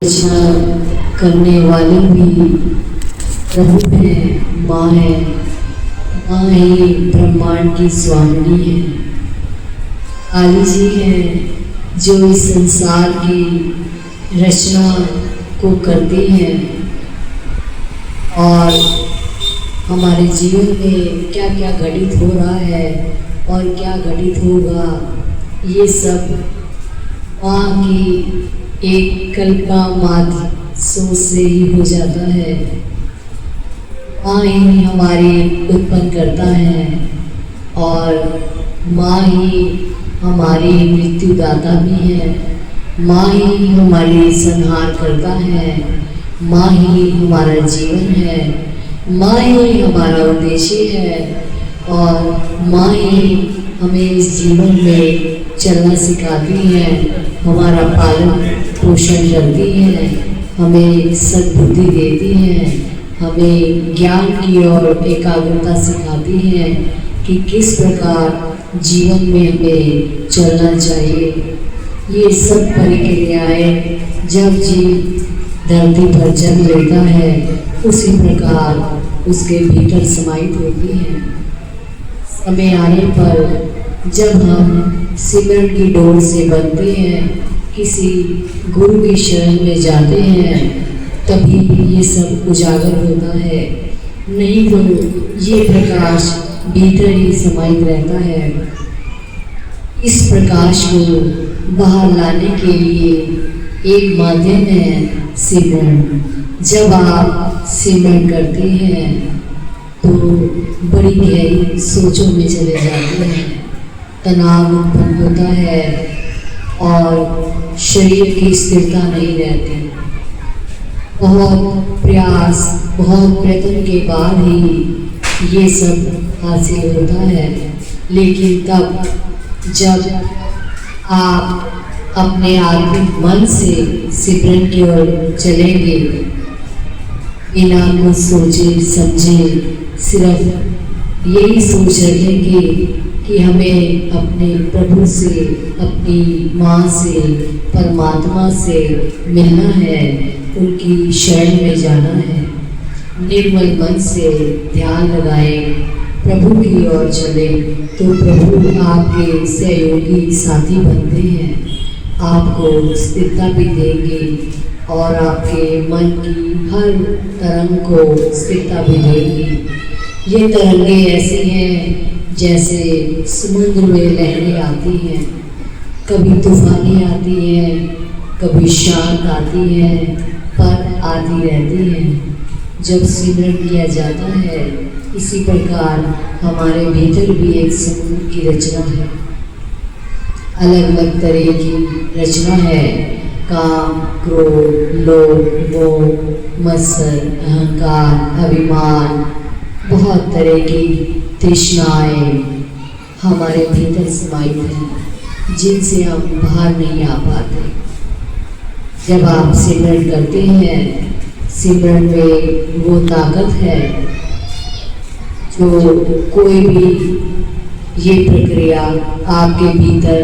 रचना करने वाली भी प्रभु है, माँ है। माँ ही ब्रह्मांड की स्वामिनी है। काली जी है जो इस संसार की रचना को करती है और हमारे जीवन में क्या क्या घटित हो रहा है और क्या घटित होगा, ये सब माँ की एक कल्पना मात्र सोच से ही हो जाता है। माँ ही हमारी उत्पन्न करता है और माँ ही हमारी मृत्युदाता भी है। माँ ही हमारी संहार करता है। माँ ही हमारा जीवन है। माँ ही हमारा उद्देश्य है और माँ ही हमें इस जीवन में चलना सिखाती है, हमारा पालन पोषण करती है, हमें सद्बुद्धि देती है, हमें ज्ञान की ओर एकाग्रता सिखाती है कि किस प्रकार जीवन में हमें चलना चाहिए। ये सब प्रक्रियाएं जब जीव धरती पर जन्म लेता है उसी प्रकार उसके भीतर समाहित होती है। समय आने पर जब हम सिमरन की डोर से बनते हैं, किसी गुरु की शरण में जाते हैं, तभी ये सब उजागर होता है। नहीं तो ये प्रकाश भीतर ही समाहित रहता है। इस प्रकाश को बाहर लाने के लिए एक माध्यम है सिमरन। जब आप सिमरन करते हैं तो बड़ी गहरी सोचों में चले जाते हैं, तनाव उत्पन्न होता है और शरीर की स्थिरता नहीं रहती। बहुत प्रयास, बहुत प्रयत्न के बाद ही ये सब हासिल होता है। लेकिन तब जब आप अपने आत्मिक मन से सिमरन की ओर चलेंगे, बिना कुछ सोचे समझे सिर्फ यही सोच रखेंगे कि हमें अपने प्रभु से, अपनी माँ से, परमात्मा से मिलना है, उनकी शरण में जाना है। निर्मल मन से ध्यान लगाएं, प्रभु की ओर चले तो प्रभु आपके सहयोगी साथी बनते हैं, आपको स्थिरता भी देंगे और आपके मन की हर तरंग को स्थिरता भी देंगी। ये तरंगे ऐसी हैं जैसे समुद्र में लहरें आती हैं, कभी तूफानी आती हैं, कभी शांत आती हैं, पर आती रहती हैं। जब सिमरन किया जाता है, इसी प्रकार हमारे भीतर भी एक समुद्र की रचना है, अलग अलग तरह की रचना है। काम, क्रोध, लोभ, मोह, मत्सर, अहंकार, अभिमान, बहुत तरह की तृष्णाएं हमारे भीतर समाहित हैं, जिनसे हम बाहर नहीं आ पाते। जब आप सिमरन करते हैं, सिमरन में वो ताकत है जो कोई भी ये प्रक्रिया आपके भीतर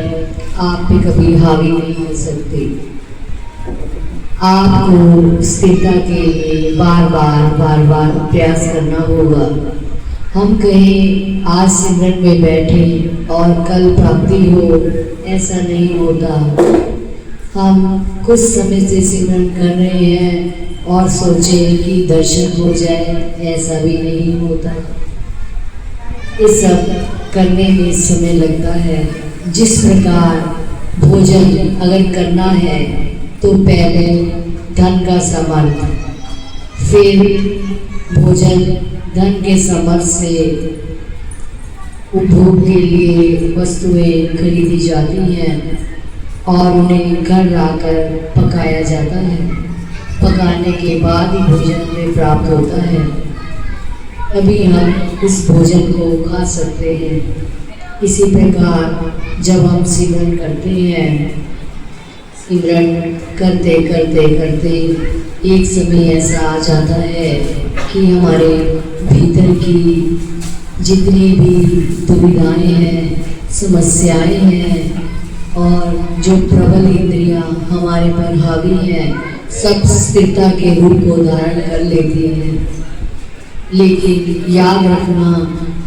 आप पे कभी हावी नहीं हो सकती। आपको स्थिरता के लिए बार बार प्रयास करना होगा। हम कहें आज सिमरन में बैठे और कल प्राप्ति हो, ऐसा नहीं होता। हम कुछ समय से सिमरन कर रहे हैं और सोचें कि दर्शन हो जाए, ऐसा भी नहीं होता। ये सब करने में समय लगता है। जिस प्रकार भोजन अगर करना है तो पहले धन का सामर्थ्य, फिर भोजन धन के सामर्थ्य से उपभोग के लिए वस्तुएं खरीदी जाती हैं और उन्हें घर लाकर पकाया जाता है। पकाने के बाद ही भोजन हमें प्राप्त होता है, तभी हम इस भोजन को खा सकते हैं। इसी प्रकार जब हम सिमरन करते हैं, सिमरन करते करते करते एक समय ऐसा आ जाता है कि हमारे भीतर की जितनी भी दुविधाएं हैं, समस्याएं हैं और जो प्रबल इंद्रियां हमारे पर हावी है सब स्थिरता के रूप को धारण कर लेती है। लेकिन याद रखना,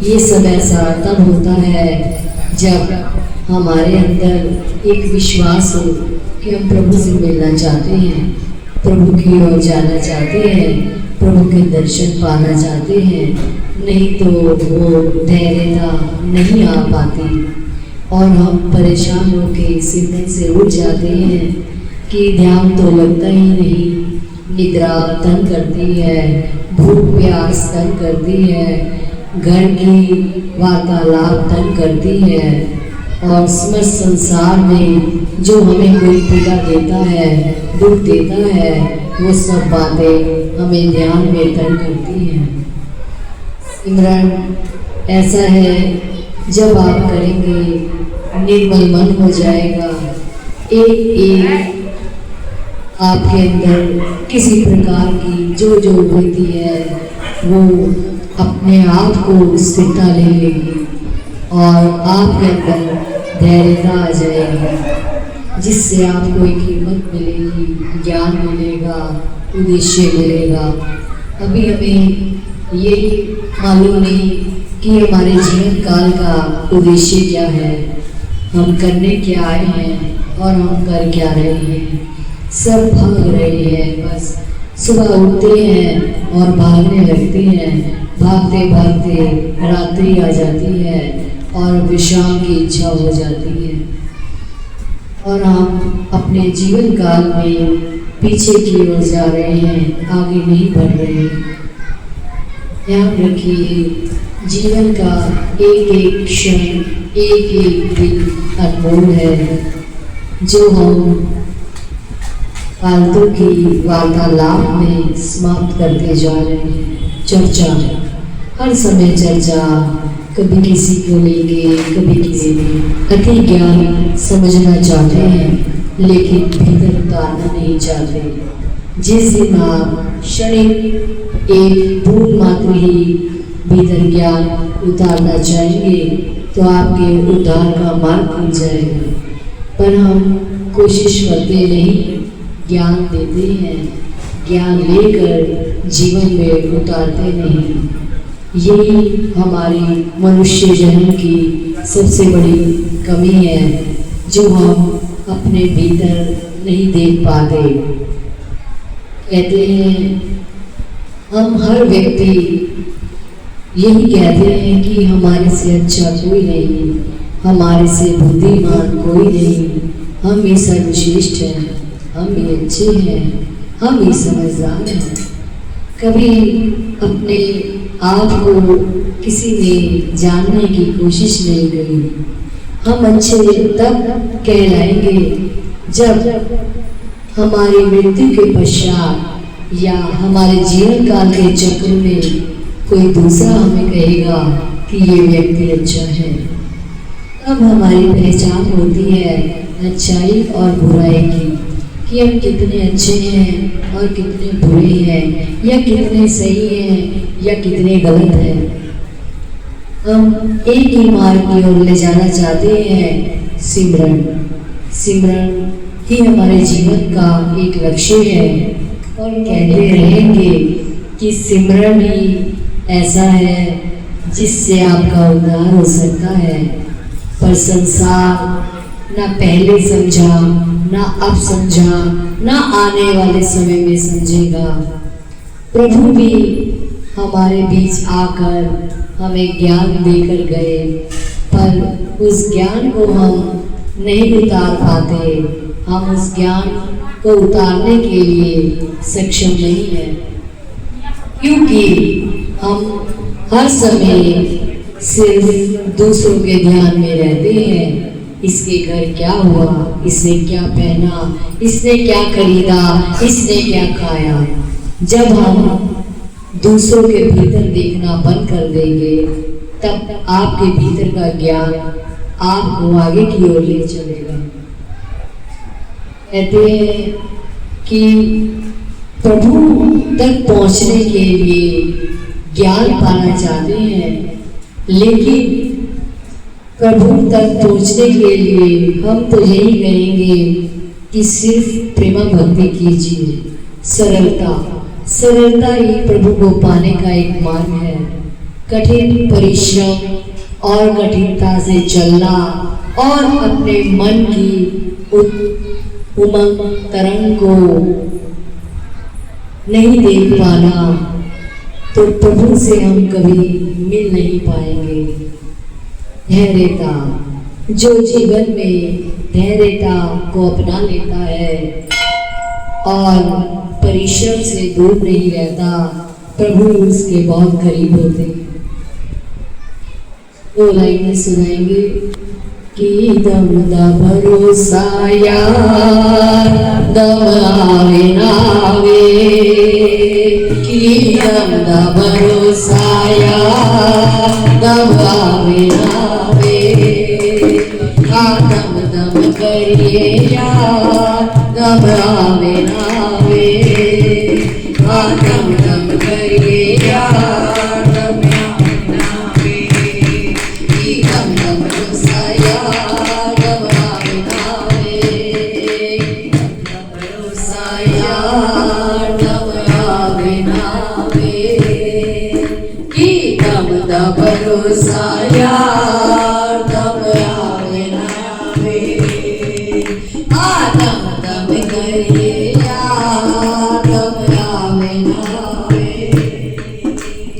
ये सब ऐसा तब होता है जब हमारे अंदर एक विश्वास हो कि हम प्रभु से मिलना चाहते हैं, प्रभु की ओर जाना चाहते हैं, प्रभु के दर्शन पाना चाहते हैं। नहीं तो वो धैर्यता नहीं आ पाती और हम परेशान होकर सिमरन से उठ जाते हैं कि ध्यान तो लगता ही नहीं, निद्रा तंग करती है, भूख प्यास तंग करती है, घर की वार्तालाप तंग करती है और समस्त संसार में जो हमें कोई पीड़ा देता है, दुख देता है, वो सब बातें हमें ध्यान में तंग करती हैं। सिमरन ऐसा है, जब आप करेंगे निर्मल मन हो जाएगा। एक आपके अंदर किसी प्रकार की जो होती है वो अपने आप को स्थिरता ले लेगी और आपके अंदर धैर्यता आ जाएगी, जिससे आपको एक हिम्मत मिलेगी, ज्ञान मिलेगा, उद्देश्य मिलेगा। अभी हमें ये मालूम नहीं कि हमारे जीवन काल का उद्देश्य क्या है, हम करने क्या आए हैं और हम कर क्या रहे हैं। सब भाग रहे हैं, बस सुबह उठते हैं और भागने लगते हैं, भागते भागते रात्रि आ जाती है और विश्राम की इच्छा हो जाती है और हम अपने जीवन काल में पीछे की ओर जा रहे हैं, आगे नहीं बढ़ रहे। ध्यान रखिए, जीवन का एक एक क्षण, एक एक दिन अनमोल है। जो हम फालतू की वार्तालाप में समाप्त करते जा रहे हैं। चर्चा, हर समय चर्चा, कभी किसी को लेके, कभी किसी को। अति ज्ञान समझना चाहते हैं लेकिन भीतर उतारना नहीं चाहते। जिस दिन आप क्षणिक एक बूंद मात्र ही भीतर ज्ञान उतारना चाहेंगे तो आपके उद्धार का मार्ग खुल जाएगा। पर हम कोशिश करते नहीं, ज्ञान देते हैं, ज्ञान लेकर जीवन में उतारते नहीं। यही हमारी मनुष्य जन्म की सबसे बड़ी कमी है, जो हम अपने भीतर नहीं देख पाते। कहते हैं, हम हर व्यक्ति यही कहते हैं कि हमारे से अच्छा कोई नहीं, हमारे से बुद्धिमान कोई नहीं, हम ही सर्वश्रेष्ठ हैं, हम ही अच्छे हैं, हम ही समझदार हैं। कभी अपने आप को किसी ने जानने की कोशिश नहीं करी। हम अच्छे तब कहलाएंगे जब हमारी मृत्यु के पश्चात या हमारे जीवन काल के चक्र में कोई दूसरा हमें कहेगा कि ये व्यक्ति अच्छा है। तब हमारी पहचान होती है अच्छाई और बुराई की, कि हम कितने अच्छे हैं और कितने बुरे हैं, या कितने सही हैं या कितने गलत हैं। हम एक ही मार्ग की ओर ले जाना चाहते हैं, सिमरन। सिमरन ही हमारे जीवन का एक लक्ष्य है और कहते रहेंगे कि सिमरन ही ऐसा है जिससे आपका उद्धार हो सकता है। पर संसार ना पहले समझा, ना अब समझा, ना आने वाले समय में समझेगा। प्रभु भी हमारे बीच आकर हमें ज्ञान देकर गए, पर उस ज्ञान को हम नहीं उतार पाते। हम उस ज्ञान को उतारने के लिए सक्षम नहीं है, क्योंकि हम हर समय सिर्फ दूसरों के ध्यान में रहते हैं। इसके घर क्या हुआ, इसने क्या पहना, इसने क्या खरीदा, इसने क्या खाया। जब हम दूसरों के भीतर देखना बंद कर देंगे, तब आपके भीतर का ज्ञान आपको आगे की ओर ले चलेगा। कहते हैं कि प्रभु तक पहुंचने के लिए ज्ञान पाना चाहते हैं, लेकिन प्रभु तक पहुँचने के लिए हम तो यही कहेंगे कि सिर्फ प्रेम भक्ति कीजिए। सरलता ही प्रभु को पाने का एक मार्ग है। कठिन परिश्रम और कठिनता से चलना और अपने मन की उमंग तरंग को नहीं देख पाना, तो प्रभु से हम कभी मिल नहीं पाएंगे। धैर्यता, जो जीवन में धैर्यता को अपना लेता है और परिश्रम से दूर नहीं रहता, प्रभु उसके बहुत करीब होते हैं। दो लाइनें सुनाएंगे कि दम दा भरोसा यार दम आवे नावे, कि दम दा भरोसा यार दम आवे नावे, दम दम करिए यार दम आवे नावे, दम दम करिए यार दम आवे नावे, कि दम दम भरोसा यार दम आवे नावे, दम भरोसा यार दम आवे नावे, कि दम दम भरोसा यार दम आवे नावे, दम दम करिए यार दम आवे नावे,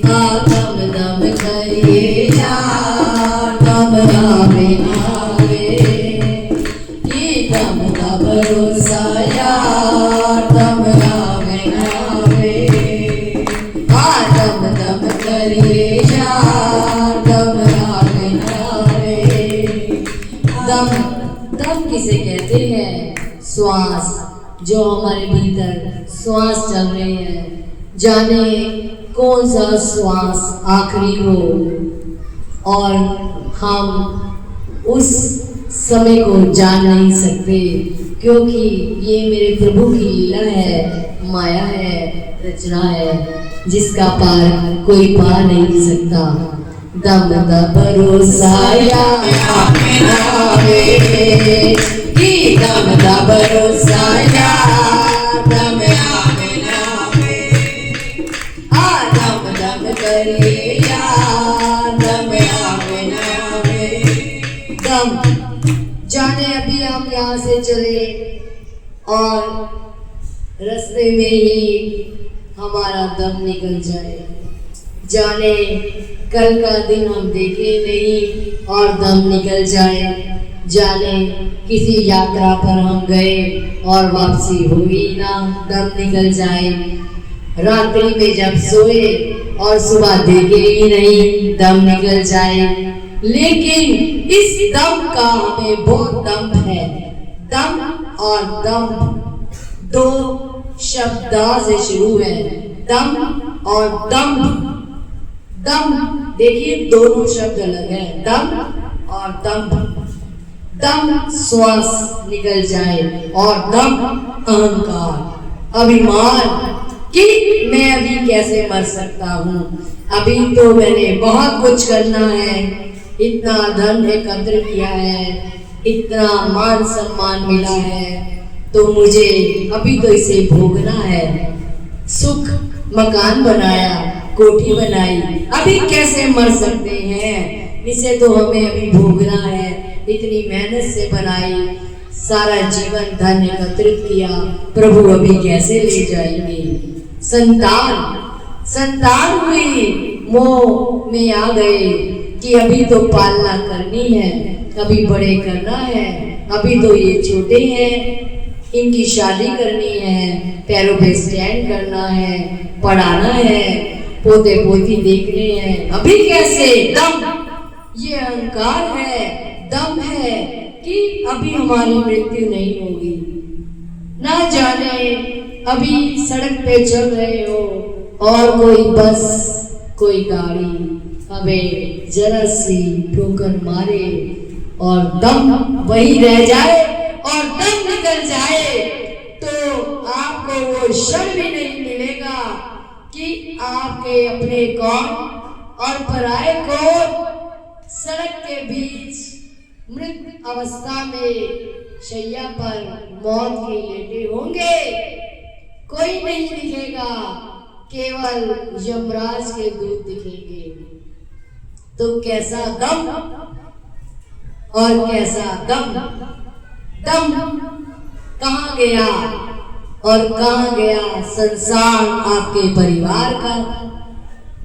दम दम करिए यार दम आवे नावे, कि दम दा भरोसा यार दम आवे नावे, दम दम करिए यार दम आवे नावे। दम किसे कहते हैं? श्वास, जो हमारे भीतर श्वास चल रहे हैं, जाने कौन सा श्वास आखिरी हो और हम उस समय को जान नहीं सकते, क्योंकि ये मेरे प्रभु की लीला है, माया है, रचना है, जिसका पार कोई पा नहीं सकता। दम दा भरोसा यार नावे, कि दम दा भरोसा यार दम आवे नावे, दम दम करिए यार दम आवे नावे। दम, जाने अभी हम यहाँ से चले और रास्ते में ही हमारा दम निकल जाए, जाने कल का दिन हम देखे नहीं और दम निकल जाए, जाने किसी यात्रा पर हम गए और वापसी हुई ना, दम निकल जाए, रात्रि में जब सोए और सुबह देखे ही नहीं, दम निकल जाए। लेकिन इस दम का हमें बहुत दम है। दम और दम दो शब्दा से शुरू है, दम और दम। दम देखिए, दोनों शब्द अलग है, दम और दम। दम श्वास निकल जाए और दम अहंकार, अभिमान कि मैं अभी कैसे मर सकता हूँ, अभी तो मैंने बहुत कुछ करना है, इतना धन एकत्र किया है, इतना मान सम्मान मिला है, तो मुझे अभी तो इसे भोगना है। सुख, मकान बनाया, कोठी बनाई, अभी कैसे मर सकते हैं, इसे तो हमें अभी भोगना है। इतनी मेहनत से बनाई, सारा जीवन धन एकत्रित किया, प्रभु अभी कैसे ले जाएंगे। संतान हुई, मोह में आ गए कि अभी तो पालना करनी है, अभी बड़े करना है, अभी तो ये छोटे हैं, इनकी शादी करनी है, पैरों पे स्टैंड करना है, पढ़ाना है, पोते पोती देखने हैं, अभी कैसे। दम, ये अहंकार है, दम है कि अभी हमारी मृत्यु नहीं होगी। ना जाने अभी सड़क पे चल रहे हो और कोई बस, कोई गाड़ी हमें जरा सी ठोकर मारे और दम वही रह जाए और दम निकल जाए, तो आपको वो क्षण भी नहीं मिलेगा कि आपके अपने कौन और पराये कौन। सड़क के बीच मृत अवस्था में शैया पर मौत के लेटे होंगे, कोई नहीं दिखेगा, केवल यमराज के दूत दिखेंगे। तो कैसा दम और कैसा दम, दम कहाँ गया और कहाँ गया संसार आपके परिवार का,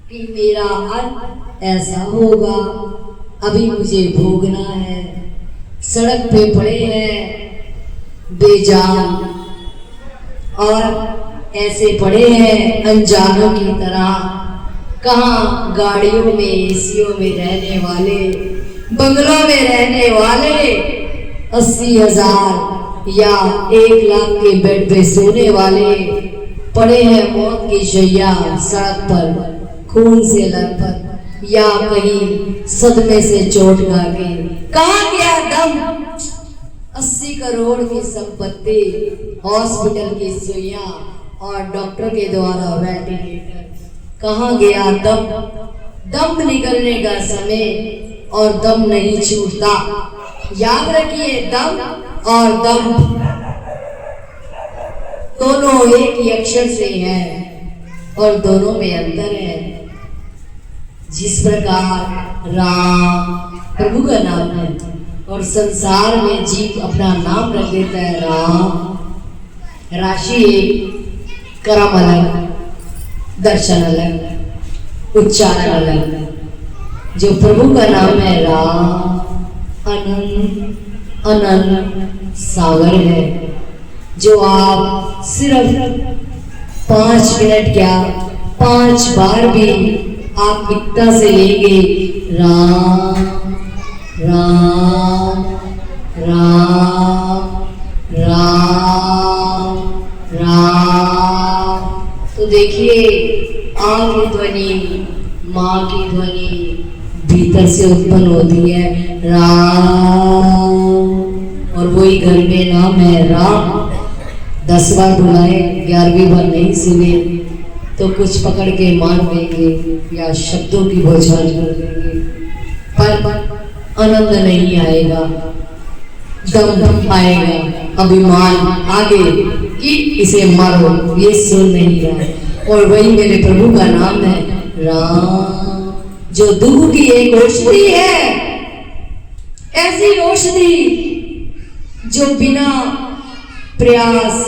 कि मेरा अंत ऐसा होगा, अभी मुझे भोगना है। सड़क पे पड़े हैं बेजान और ऐसे पड़े हैं अनजानों की तरह, कहाँ गाड़ियों में एसियों में रहने वाले, बंगलों में रहने वाले, 80,000 या 1 लाख के बेड पे सोने वाले पड़े हैं मौत की शैया सड़क पर, खून से लथपथ या कहीं सदमे से चोट खा के। कहाँ गया दम? 80 करोड़ की संपत्ति, हॉस्पिटल की सुइयां और डॉक्टर के द्वारा वेंटिलेटर, कहाँ गया दम? दम निकलने का समय और दम नहीं छूटता। याद रखिए, दम और दम दोनों एक ही अक्षर से हैं और दोनों में अंतर है। जिस प्रकार राम प्रभु का नाम है और संसार में जीव अपना नाम रख देता है राम, राशि एक, कर्म अलग, दर्शन अलग, उच्चारण अलग। जो प्रभु का नाम है राम, अनंत अनंत सागर है, जो आप सिर्फ 5 मिनट क्या 5 बार भी आप मित्ता से लेंगे, राम राम राम राम राम, तो देखिए आ की ध्वनि, माँ की ध्वनि भीतर से उत्पन्न होती है, राम, और वही घर में नाम है राम। 10 बार बुलाए, 11वीं बार नहीं सुने तो कुछ पकड़ के मार देंगे या शब्दों की बौछार कर देंगे, पर आनंद नहीं आएगा, दम आएगा, अभिमान आगे कि इसे मारो, ये सुन नहीं रहा। और वही मेरे प्रभु का नाम है राम, जो दुख की एक औषधि है, ऐसी औषधि जो बिना प्रयास,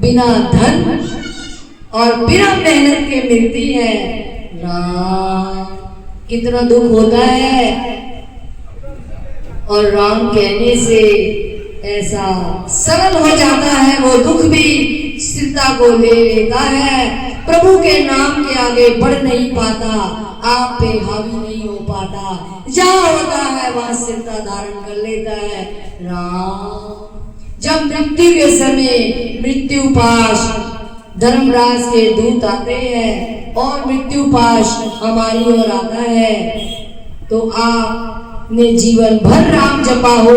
बिना धन और बिना मेहनत के मिलती है। राम, कितना दुख होता है और राम कहने से ऐसा सरल हो जाता है, वो दुख भी स्थिरता को ले लेता है। प्रभु के नाम के आगे बढ़ नहीं पाता, आप पे हावी नहीं हो पाता, जहाँ होता है वहां स्थिरता धारण कर लेता है। राम, जब मृत्यु के समय मृत्यु पाश धर्मराज के दूत आते हैं और मृत्यु पाश हमारी ओर आता है, तो आपने जीवन भर राम जपा हो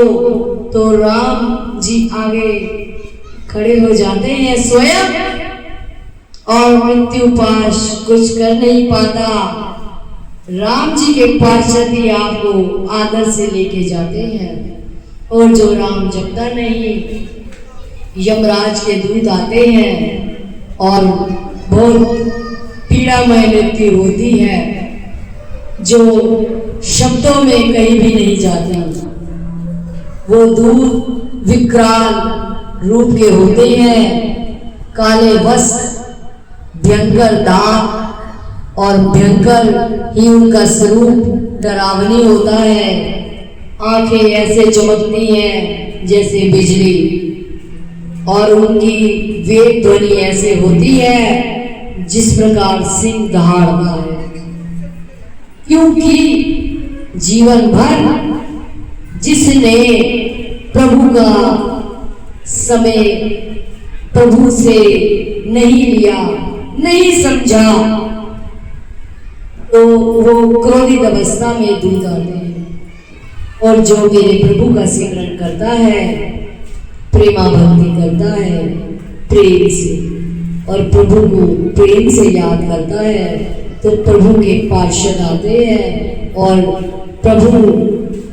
तो राम जी आगे खड़े हो जाते हैं स्वयं, और मृत्यु पाश कुछ कर नहीं पाता। राम जी के पार्षद ही आपको आदर से लेके जाते हैं, और जो राम जपता नहीं, यमराज के दूत आते हैं और बहुत पीड़ामय मृत्यु होती है, जो शब्दों में कहीं भी नहीं जाती। वो दूत विकराल रूप के होते हैं, काले वस्त्र, भयंकर दांत और भयंकर ही उनका स्वरूप डरावनी होता है। आंखें ऐसे चमकती हैं जैसे बिजली, और उनकी वेद ध्वनि ऐसे होती है जिस प्रकार सिंह दहाड़ता है, क्योंकि जीवन भर जिसने प्रभु का समय प्रभु से नहीं लिया, नहीं समझा, तो वो क्रोधित अवस्था में दूत आते हैं। और जो मेरे प्रभु का सिमरन करता है, प्रेमा भक्ति करता है प्रेम से, और प्रभु को प्रेम से याद करता है, तो प्रभु के पार्षद आते हैं और प्रभु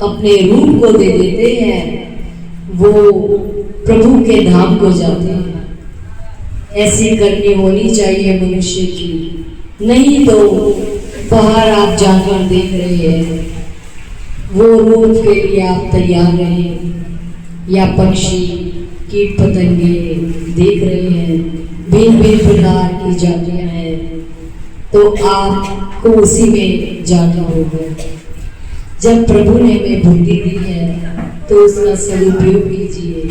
अपने रूप को दे देते हैं वो प्रभु के धाम को जाते हैं। ऐसी करनी होनी चाहिए मनुष्य की, नहीं तो बाहर आप जानवर देख रहे हैं, वो रूप के लिए आप तैयार रहे, या पक्षी कीट पतंगे देख रहे हैं, भिन्न भिन्न प्रकार की जातियां हैं, तो आपको उसी में जाना होगा। जब प्रभु ने हमें बुद्धि दी है तो उसका सदुपयोग कीजिए।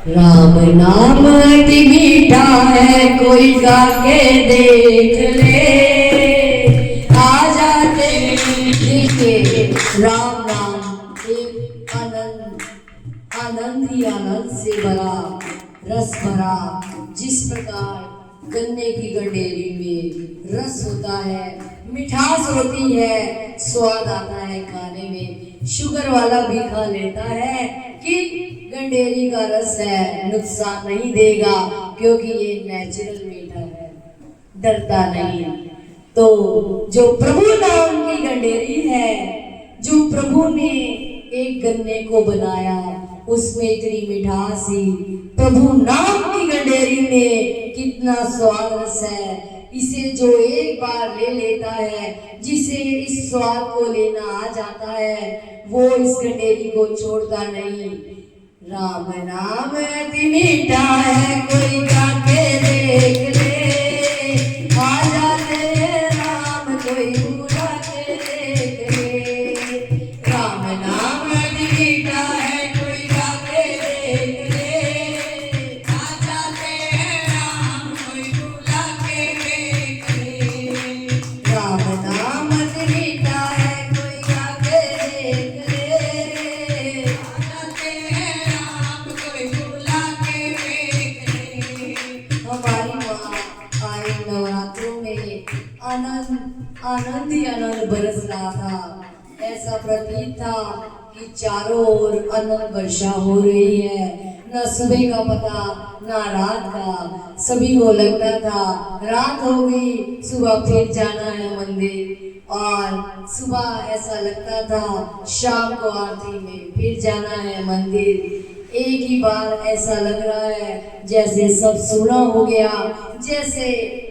राम नाम अति मीठा है, कोई गा के देख ले, आ जाते देखिए। राम नाम एक आनंद, आनंद ही आनंद से भरा, रस भरा। जिस प्रकार गन्ने की गंडेरी में रस होता है, मिठास होती है, स्वाद आता है खाने में, शुगर वाला भी खा लेता है कि गंडेरी का रस है, नुकसान नहीं देगा क्योंकि ये नेचुरल मीठा है, डरता नहीं। तो जो प्रभु नाम की गंडेरी है, जो प्रभु ने एक गन्ने को बनाया, उसमें इतनी मिठास ही, प्रभु नाम की गंडेरी में कितना स्वाद रस है। इसे जो एक बार ले लेता है, जिसे इस स्वाद को लेना आ जाता है, वो इस गंडेरी को छोड़ता नहीं। राम नाम अति मीठा है, कोई गा के देख ले, आ जाते राम कोई बुला के देख ले। राम नाम अति मीठा है, कोई गा के देख ले, आ जाते राम कोई बुला के देख ले। राम नाम अति मीठा है, कोई गा के देख ले, आ जाते राम कोई बुला के देख ले। हमारी माँ आई नवरात्रों में आनंद ही आनंद बरस रहा था। ऐसा प्रतीत था कि चारों ओर आनंद वर्षा हो रही है, न सुबह का पता न रात का। सभी को लगता था रात हो गई, सुबह फिर जाना है मंदिर, और सुबह ऐसा लगता था शाम को आरती में फिर जाना है मंदिर। एक ही बार ऐसा लग रहा है जैसे सब सूना हो गया, जैसे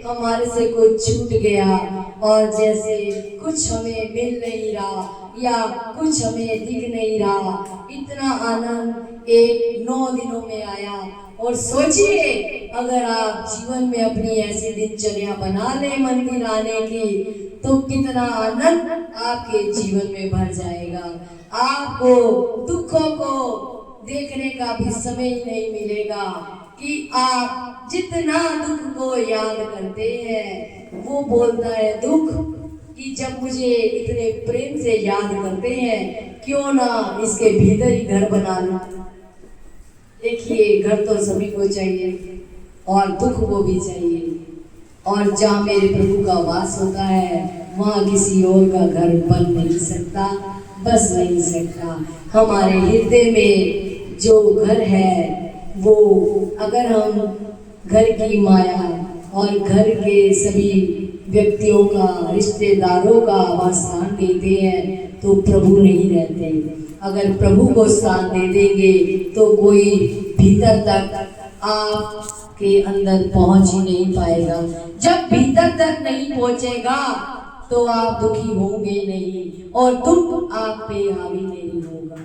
हमारे से कुछ छूट गया, और जैसे कुछ हमें मिल नहीं रहा या कुछ हमें दिख नहीं रहा। इतना आनंद एक 9 दिनों में आया। और सोचिए, अगर आप जीवन में अपनी ऐसी दिनचर्या बना लें मंदिर आने की, तो कितना आनंद आपके जीवन में भर जाएगा। आपको दुखों को देखने का भी समय ही नहीं मिलेगा कि आप जितना दुख को याद करते हैं। वो बोलता है दुख कि जब मुझे इतने प्रेम से याद करते हैं, क्यों ना इसके भीतर ही घर बना लूं। देखिए, घर तो सभी को चाहिए और दुख को भी चाहिए, और जहाँ मेरे प्रभु का वास होता है वहाँ किसी और का घर बन नहीं सकता, बस नहीं सकता। हमारे हृदय में जो घर है, वो अगर हम घर की माया और घर के सभी व्यक्तियों का, रिश्तेदारों का वहाँ स्थान देते हैं तो प्रभु नहीं रहते। अगर प्रभु को स्थान दे देंगे तो कोई भीतर तक आपके अंदर पहुंच ही नहीं पाएगा। जब भीतर तक नहीं पहुंचेगा तो आप दुखी होंगे नहीं, और दुख आप पे हावी नहीं होगा।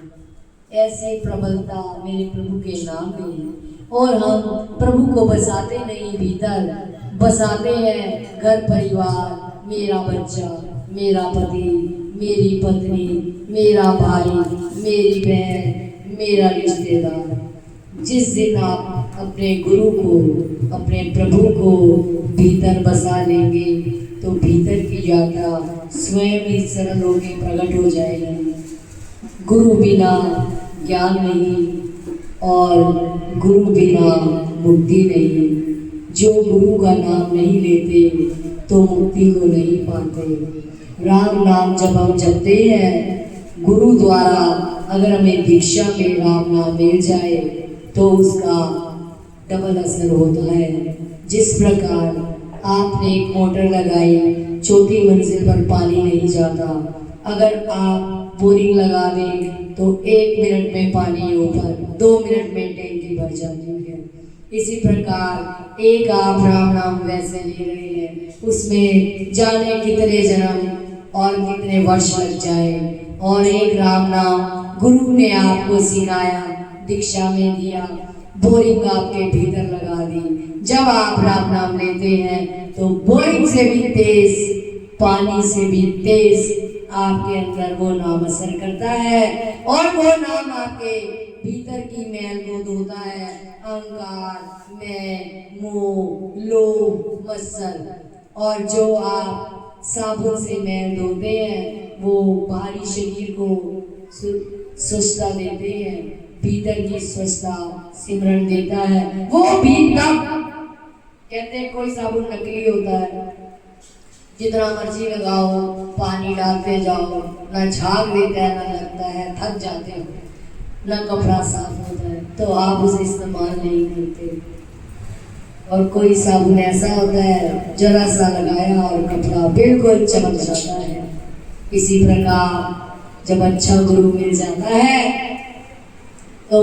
ऐसी प्रबलता मेरे प्रभु के नाम में है। और हम प्रभु को बसाते नहीं, भीतर बसाते हैं घर परिवार, मेरा बच्चा, मेरा पति, मेरी पत्नी, मेरा भाई, मेरी बहन, मेरा रिश्तेदार। जिस दिन आप अपने गुरु को, अपने प्रभु को भीतर बसा लेंगे तो भीतर की यात्रा स्वयं ही सरल होकर प्रकट हो जाएगी। गुरु बिना ज्ञान नहीं और गुरु बिना मुक्ति नहीं। जो गुरु का नाम नहीं लेते तो मुक्ति को नहीं पाते। राम नाम जब हम जपते हैं, गुरु द्वारा अगर हमें दीक्षा में राम नाम मिल जाए तो उसका डबल असर होता है। जिस प्रकार आपने एक मोटर लगाई, चौथी मंजिल पर पानी नहीं जाता। अगर आप बोरिंग लगा दें तो 1 मिनट में पानी ऊपर, 2 मिनट में टैंकी भर जाती है। इसी प्रकार एक आप राम नाम वैसे ले रहे हैं, उसमें जाने कितने जन्म और कितने वर्ष लग जाए। और एक राम नाम गुरु ने आपको सिखाया, दीक्षा में दिया, बोरिंग आपके भीतर लगा दी। जब आप राम नाम लेते हैं तो बोरिंग से भी तेज, पानी से भी तेज आपके अंदर वो नाम असर करता है और वो नाम आपके भीतर की मैल को धोता है। अहंकार, मैं, मोह, लोभ, मत्सर, और जो आप साबुन से मैल धोते हैं वो बाहरी शरीर को स्वच्छता देते हैं, भीतर की स्वच्छता सिमरन देता है। वो भी तब कहते हैं कोई साबुन नकली होता है, जितना मर्जी लगाओ, पानी डालते जाओ, ना झाग देता है, ना लगता है, थक जाते हो, ना कपड़ा साफ होता है, तो आप उसे इस्तेमाल नहीं करते। और कोई साबुन ऐसा होता है जरा सा लगाया और कपड़ा बिल्कुल चमक जाता है। इसी प्रकार जब अच्छा गुरु मिल जाता है तो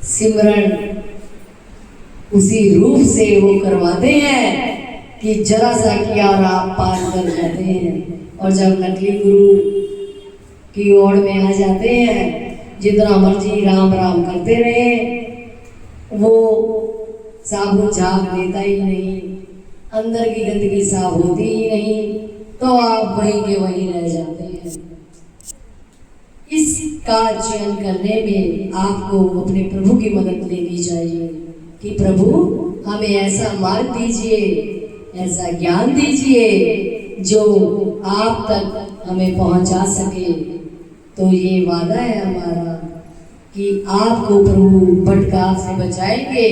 सिमरन उसी रूप से वो करवाते हैं कि जरा सा किया और आप पार कर जाते हैं। और जब नकली गुरु की ओर में आ जाते हैं, जितना मर्जी राम राम करते रहे, वो साबुन झाग देता ही नहीं, अंदर की गंदगी साफ होती ही नहीं, तो आप वहीं के वहीं रह जाते हैं। इसका चयन करने में आपको अपने प्रभु की मदद लेनी चाहिए कि प्रभु हमें ऐसा मार्ग दीजिए, ऐसा ज्ञान दीजिए जो आप तक हमें पहुंचा सके। तो ये वादा है हमारा कि आपको प्रभु भटकाव से बचाएंगे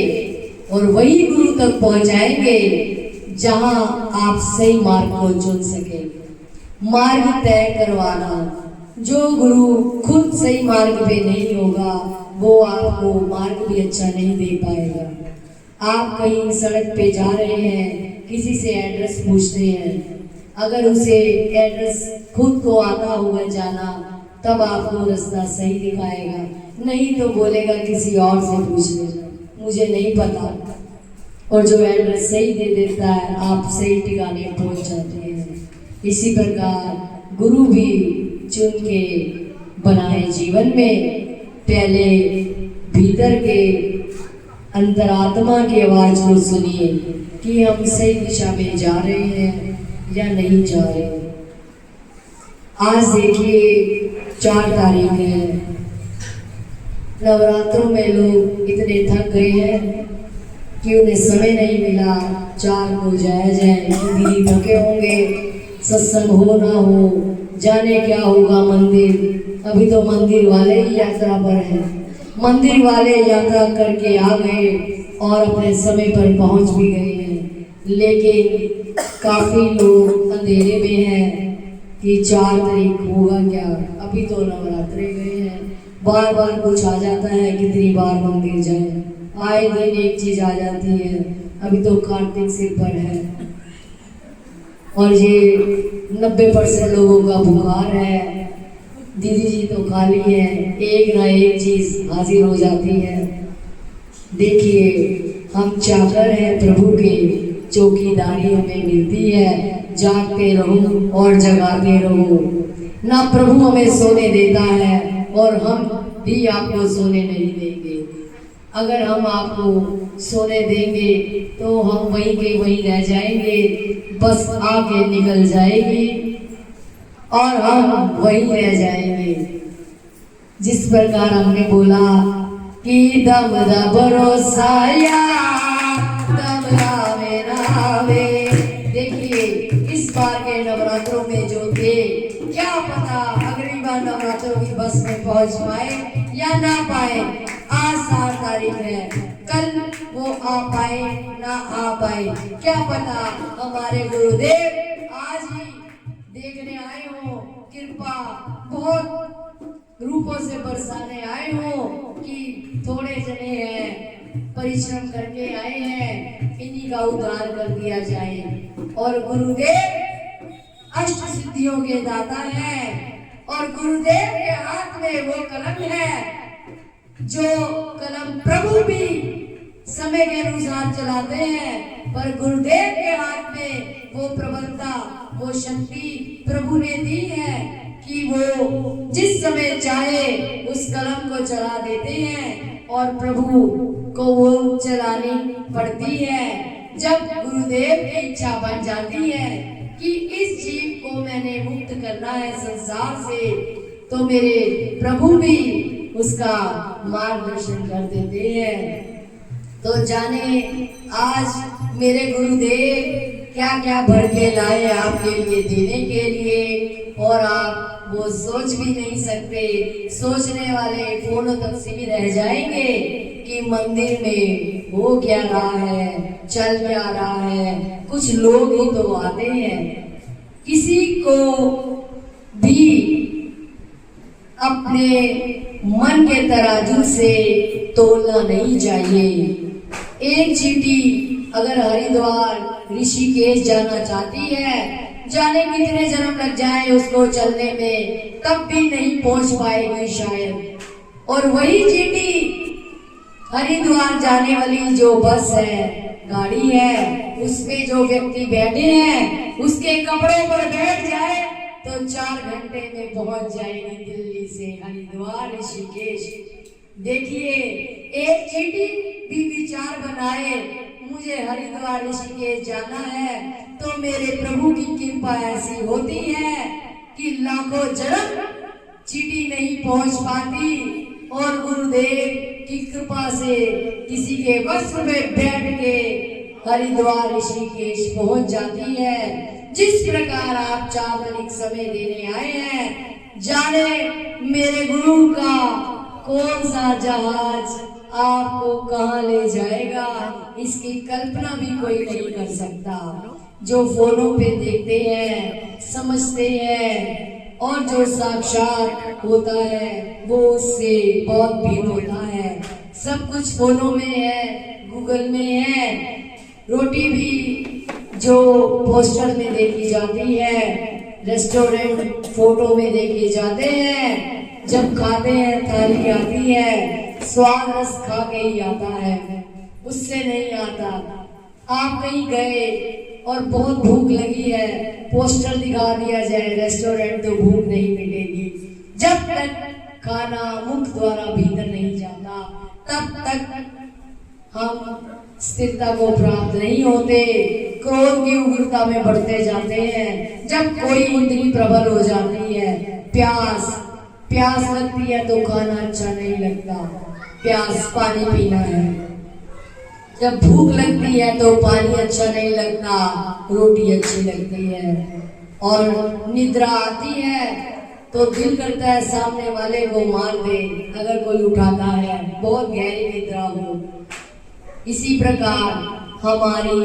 और वही गुरु तक पहुंचाएंगे जहां आप सही मार्ग को चुन सके। मार्ग तय करवाना, जो गुरु खुद सही मार्ग पे नहीं होगा वो आपको मार्ग भी अच्छा नहीं दे पाएगा। आप कहीं सड़क पे जा रहे हैं, किसी से एड्रेस पूछते हैं, अगर उसे एड्रेस खुद को आता हुआ जाना तब आपको रास्ता सही दिखाएगा, नहीं तो बोलेगा किसी और से पूछ लेना, मुझे नहीं पता। और जो एड्रेस सही दे देता है आप सही ठिकाने पहुंच जाते हैं। इसी प्रकार गुरु भी चुन के बनाए जीवन में, पहले भीतर के अंतरात्मा की आवाज को सुनिए कि हम सही दिशा में जा रहे हैं या नहीं जा रहे। आज देखिए 4 तारीख है, नवरात्रों में लोग इतने थक गए हैं कि उन्हें समय नहीं मिला 4 को जाया जाए। दीदी थके होंगे, सत्संग हो ना हो, जाने क्या होगा मंदिर। अभी तो मंदिर वाले ही यात्रा पर हैं, मंदिर वाले यात्रा करके आ गए और अपने समय पर पहुंच भी गए हैं, लेकिन काफ़ी लोग अंधेरे में हैं कि 4 तारीख होगा क्या। अभी तो नवरात्रे गए हैं, बार बार कुछ आ जाता है, कितनी बार मंदिर जाए, आए दिन एक चीज आ जाती है। अभी तो कार्तिक सिर पर है और ये 90% लोगों का बुखार है। दीदी जी तो खाली है, एक ना एक चीज हाजिर हो जाती है। देखिए हम चाकर हैं प्रभु के, चौकीदारी हमें मिलती है, जागते रहो और जगाते रहो। ना प्रभु हमें सोने देता है और हम भी आपको सोने नहीं देंगे। अगर हम आपको सोने देंगे तो हम वहीं के वहीं रह जाएंगे, बस आके निकल जाएगी और हम वहीं रह जाएंगे। जिस प्रकार हमने बोला कि दम दा भरोसा दम रावे रावे। देखिए इस बार के नवरात्रों में जो थे, क्या पता अगली बार नवरात्रों की बस में पहुंच पाए या ना पाए। आज 7 तारीख है, कल वो आ पाए ना आ पाए, क्या पता हमारे गुरुदेव आज ही देखने आए हो, कृपा बहुत रूपों से बरसाने आए हो कि थोड़े जने हैं परिश्रम करके आए हैं, इन्हीं का उद्धार कर दिया जाए। और गुरुदेव अष्ट सिद्धियों के दाता है और गुरुदेव के हाथ में वो कलम है जो कलम प्रभु भी समय के अनुसार चलाते हैं, पर गुरुदेव के हाथ में वो प्रबलता, वो शक्ति प्रभु ने दी है कि वो जिस समय चाहे उस कलम को चला देते हैं और प्रभु को वो चलानी पड़ती है। जब गुरुदेव की इच्छा बन जाती है कि इस जीव को मैंने मुक्त करना है संसार से, तो मेरे प्रभु भी उसका मार्गदर्शन कर देते हैं। तो जाने आज मेरे गुरुदेव क्या क्या भर के लाए आपके लिए देने के लिए, और आप वो सोच भी नहीं सकते। सोचने वाले फोनों तक सीमित रह जाएंगे कि मंदिर में हो क्या रहा है, चल क्या रहा है। कुछ लोग ही तो आते हैं, किसी को भी अपने मन के तराजू से तोलना नहीं चाहिए। एक चींटी अगर हरिद्वार ऋषिकेश जाना चाहती है, जाने कितने जन्म लग जाए उसको चलने में, तब भी नहीं पहुंच पाएगी शायद। और वही चींटी हरिद्वार जाने वाली जो बस है, गाड़ी है, उसमें जो व्यक्ति बैठे हैं उसके कपड़ों पर बैठ जाए तो 4 घंटे में पहुंच जाएगी दिल्ली से हरिद्वार ऋषिकेश। देखिए, एक चींटी भी विचार बनाए मुझे हरिद्वार ऋषिकेश जाना है, तो मेरे प्रभु की कृपा ऐसी होती है कि लाखों जन्म चींटी नहीं पहुंच पाती, और गुरुदेव की कृपा से किसी के वस्त्र में बैठ के हरिद्वार ऋषिकेश पहुंच जाती है। जिस प्रकार आप 4 दिन समय देने आए हैं, जाने मेरे गुरु का कौन सा जहाज आपको कहां ले जाएगा, इसकी कल्पना भी कोई नहीं कर सकता। जो फोनों पे देखते हैं, समझते हैं, और जो साक्षात होता है वो उससे बहुत भिन्न होता है। सब कुछ फोनों में है, गूगल में है। रोटी भी जो पोस्टर में देखी जाती है, रेस्टोरेंट फोटो में देखे जाते हैं, जब खाते हैं थाली आती है, स्वाद रस खा के ही आता है, उससे नहीं आता। आप कहीं गए और बहुत भूख लगी है, पोस्टर दिखा दिया जाए रेस्टोरेंट, तो भूख नहीं मिलेगी। जब तक खाना मुख द्वारा भीतर नहीं जाता, तब तक हम स्थिरता को प्राप्त नहीं होते, क्रोध की उग्रता में बढ़ते जाते हैं। जब कोई इंद्री प्रबल हो जाती है, प्यास लगती है तो खाना अच्छा नहीं लगता, प्यास पानी पीना है। जब भूख लगती है तो पानी अच्छा नहीं लगता, रोटी अच्छी लगती है। और निद्रा आती है तो दिल करता है सामने वाले को मार दे अगर कोई उठाता है, बहुत गहरी निद्रा हो। इसी प्रकार हमारी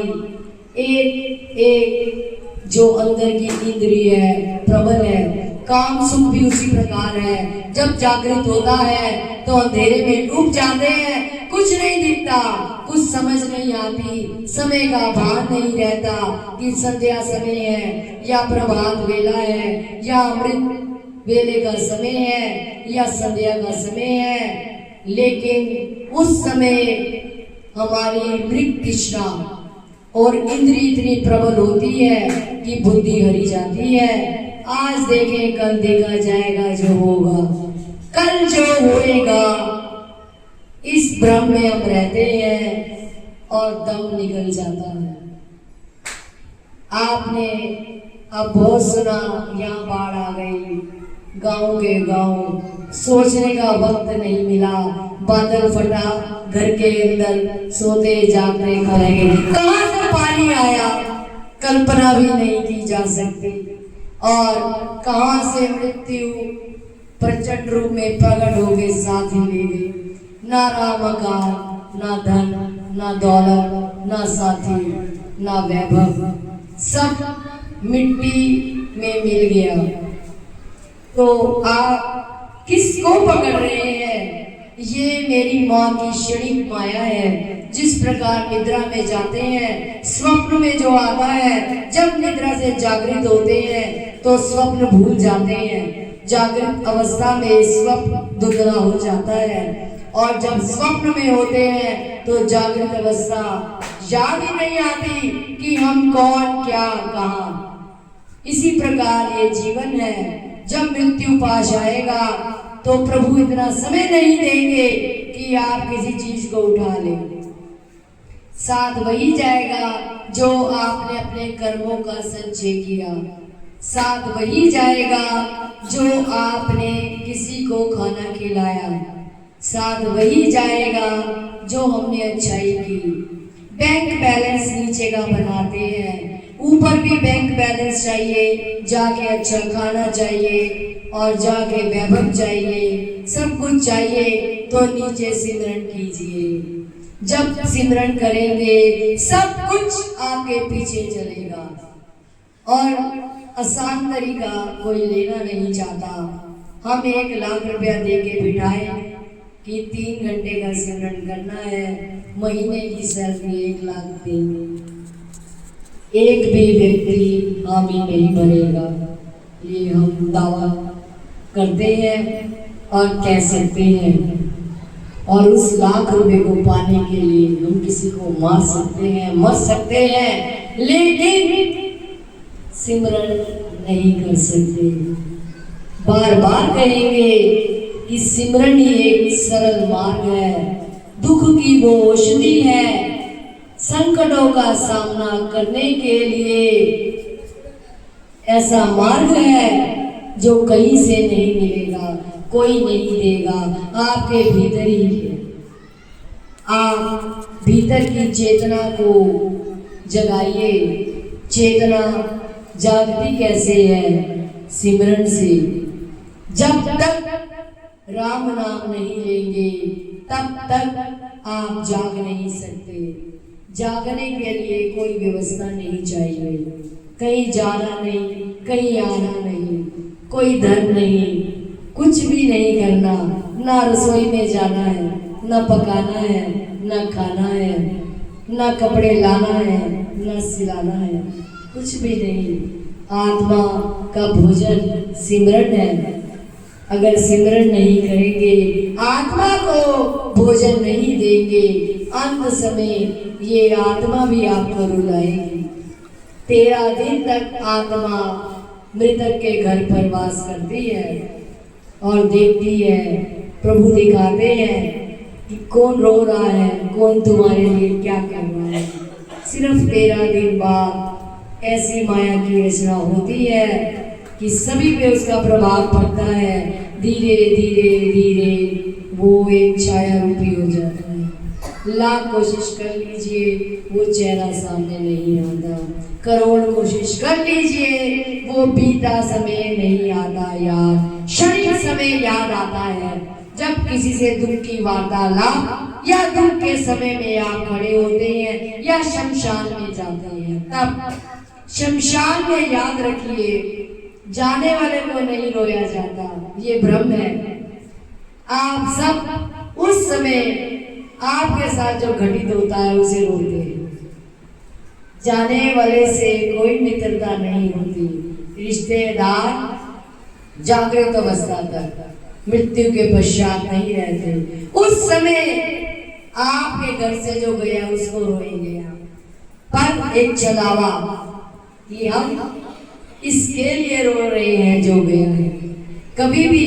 एक जो अंदर की इंद्रिय है, प्रबल है। काम सुख भी उसी प्रकार है, जब जागृत होता है तो अंधेरे में डूब जाते हैं, कुछ नहीं दिखता, कुछ समझ नहीं आती, समय का भान नहीं रहता कि संध्या समय है या प्रभात वेला है या अमृत वेले का समय है या संध्या का समय है। लेकिन उस समय हमारी मृग तृष्णा और इंद्रिय इतनी प्रबल होती है कि बुद्धि हरी जाती है। आज देखें, कल देखा जाएगा जो होगा, कल जो होएगा, इस भ्रम में हम रहते हैं और दम निकल जाता है। आपने अब बहुत सुना, यहाँ बाढ़ आ गई, गांव के गांव, सोचने का वक्त नहीं मिला, बादल फटा, घर के अंदर सोते जागते खाएंगे, कहां से पानी आया कल्पना भी नहीं की जा सकती, और कहां से मृत्यु प्रचंड रूप में प्रकट हो गए, साथ ही ले गई। ना रहा मकान, ना धन, ना दौलत, ना साथी, ना वैभव, सब मिट्टी में मिल गया। तो आप किसको पकड़ रहे हैं? ये मेरी माँ की क्षणिक माया है। जिस प्रकार निद्रा में जाते हैं, स्वप्न में जो आता है, जब निद्रा से जागृत होते हैं तो स्वप्न भूल जाते हैं। जागृत अवस्था में स्वप्न धुंधला हो जाता है, और जब स्वप्न में होते हैं तो जागृत अवस्था याद ही नहीं आती कि हम कौन क्या कहाँ। इसी प्रकार ये जीवन है, जब मृत्यु पास आएगा तो प्रभु इतना समय नहीं देंगे कि आप किसी चीज को उठा लें। साथ वही जाएगा जो आपने अपने कर्मों का संचय किया, साथ वही जाएगा जो आपने किसी को खाना खिलाया, साथ वही जाएगा जो हमने अच्छाई की। बैंक बैलेंस नीचे का बनाते हैं, ऊपर भी बैंक बैलेंस चाहिए, जाके अच्छा खाना चाहिए और जाके वैभव चाहिए, सब कुछ चाहिए, तो नीचे सिमरन कीजिए। जब सिमरन करेंगे सब कुछ आपके पीछे चलेगा, और आसान तरीका कोई लेना नहीं चाहता। हम 1 लाख रुपया दे के बिठाए कि 3 घंटे का सिमरन करना है, महीने की सैलरी 1 लाख देंगे, एक भी व्यक्ति हामी नहीं भरेगा। ये हम दावा करते हैं और कह सकते हैं, और उस लाख रुपए को पाने के लिए हम किसी को मार सकते हैं, मर सकते हैं, लेकिन सिमरन नहीं कर सकते। बार बार कहेंगे कि सिमरन ही एक सरल मार्ग है, दुख की वो औषधि है, संकटों का सामना करने के लिए ऐसा मार्ग है जो कहीं से नहीं मिलेगा, कोई नहीं देगा, आपके भीतर ही है। आप भीतर की चेतना को जगाइए। चेतना जागती कैसे है? सिमरन से। जब तक राम नाम नहीं लेंगे तब तक आप जाग नहीं सकते। जागने के लिए कोई व्यवस्था नहीं चाहिए, कहीं जाना नहीं, कहीं आना नहीं, कोई धन नहीं, कुछ भी नहीं करना, ना रसोई में जाना है, ना पकाना है, ना खाना है, ना कपड़े लाना है, ना सिलाना है, कुछ भी नहीं। आत्मा का भोजन सिमरन है। अगर सिमरन नहीं करेंगे, आत्मा को भोजन नहीं देंगे, अंत समय ये आत्मा भी आपको रुलाएगी। 13 दिन तक आत्मा मृतक के घर पर वास करती है और देखती है, प्रभु दिखाते हैं कि कौन रो रहा है, कौन तुम्हारे लिए क्या कर रहा है। सिर्फ 13 दिन बाद ऐसी माया की रचना होती है कि सभी पे उसका प्रभाव पड़ता है। धीरे धीरे धीरे वो एक छाया रूपी हो जाता है। लाख कोशिश कर लीजिए, वो चेहरा सामने नहीं आता। करोड़ कोशिश कर लीजिए, वो बीता समय नहीं आता याद। क्षणिक समय याद आता है जब किसी से दुख की वार्तालाप या दुख के समय में आप खड़े होते हैं या शमशान में जाते हैं। तब शमशान में याद रखिए, जाने वाले को नहीं रोया जाता, ये भ्रम है। आप सब उस समय आपके साथ जो घटित होता है उसे रोते हैं। जाने वाले से कोई मित्रता नहीं होती। रिश्तेदार जागृत अवस्था तक, मृत्यु के पश्चात नहीं रहते। उस समय आपके घर से जो गया उसको रोएंगे आप। पर एक छलावा कि हम इसके लिए रो रहे हैं जो गया है। कभी भी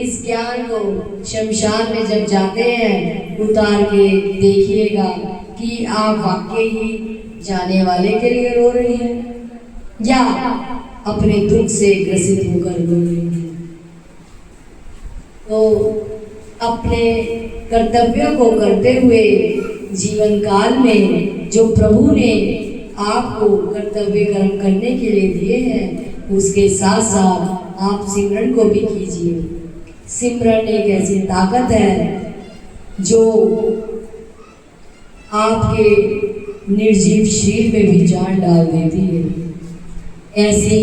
इस ज्ञान को शमशान में जब जाते हैं उतार के देखिएगा कि आप वाकई ही जाने वाले के लिए रो रहे हैं या अपने दुख से ग्रसित होकर रो रहे हैं। तो अपने कर्तव्यों को करते हुए जीवन काल में जो प्रभु ने आपको कर्तव्य कर्म करने के लिए दिए हैं, उसके साथ साथ आप सिमरन को भी कीजिए। सिमरन एक ऐसी ताकत है जो आपके निर्जीव शरीर में भी जान डाल देती है। ऐसी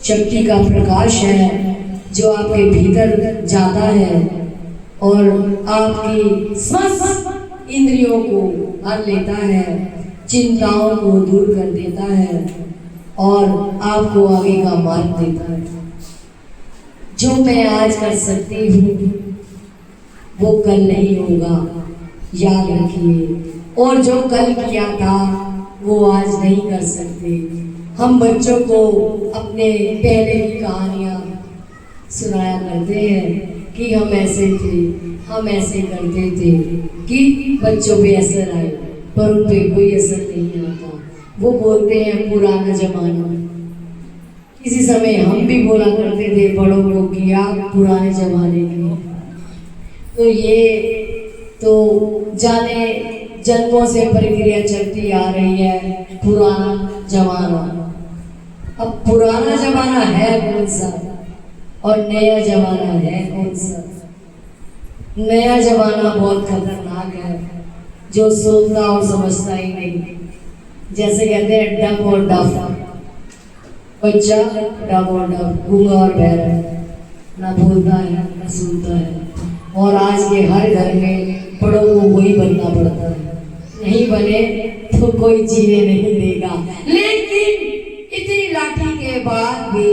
शक्ति का प्रकाश है जो आपके भीतर जाता है और आपकी समस्त इंद्रियों को हर लेता है, चिंताओं को दूर कर देता है और आपको आगे का मार्ग देता है। जो मैं आज कर सकती हूँ वो कल नहीं होगा, याद रखिए। और जो कल किया था वो आज नहीं कर सकते। हम बच्चों को अपने पहले की कहानियाँ सुनाया करते हैं कि हम ऐसे थे, हम ऐसे करते थे, कि बच्चों पे असर आए, पर उन पे कोई असर नहीं आता। वो बोलते हैं पुराना जमाना। किसी समय हम भी बोला करते थे बड़ों को कि आप पुराने जमाने के। तो ये तो जाने जन्मों से प्रक्रिया चलती आ रही है, पुराना जमाना। अब पुराना जमाना है कौन सा और नया जमाना है कौन सा? नया जमाना बहुत खतरनाक है, जो सोचता और समझता ही नहीं। जैसे कहते हैं डफ और डफ, बच्चा डफ और डफ, गूंगा और बहरा, ना बोलता है ना सुनता है। और आज के हर घर में बड़ों को वही बनना पड़ता है, नहीं बने तो कोई जीने नहीं देगा। लेकिन इतनी लाठी के बाद भी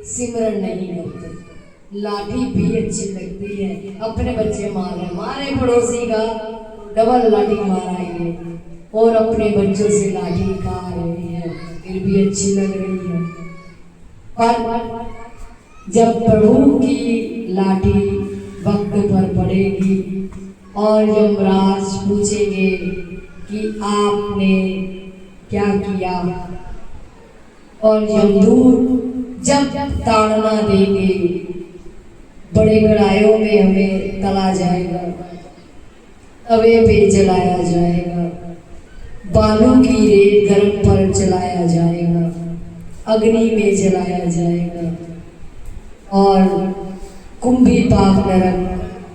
सिमरन नहीं करते। लाठी भी अच्छी लगती है, अपने बच्चे मारे पड़ोसी का डबल लाठी माराएंगे, और अपने बच्चों से लाठी खा रहे हैं, फिर भी अच्छी लग रही है। पर जब प्रभु की लाठी वक्त पर पड़ेगी और यमराज पूछेंगे कि आपने क्या किया, और यमदूत जब ताड़ना देंगे, बड़े कढ़ाइयों में हमें तला जाएगा, तवे पे जलाया जाएगा, बालू की रेत गर्म पर जलाया जाएगा, अग्नि में जलाया जाएगा, और कुंभी पाक नरक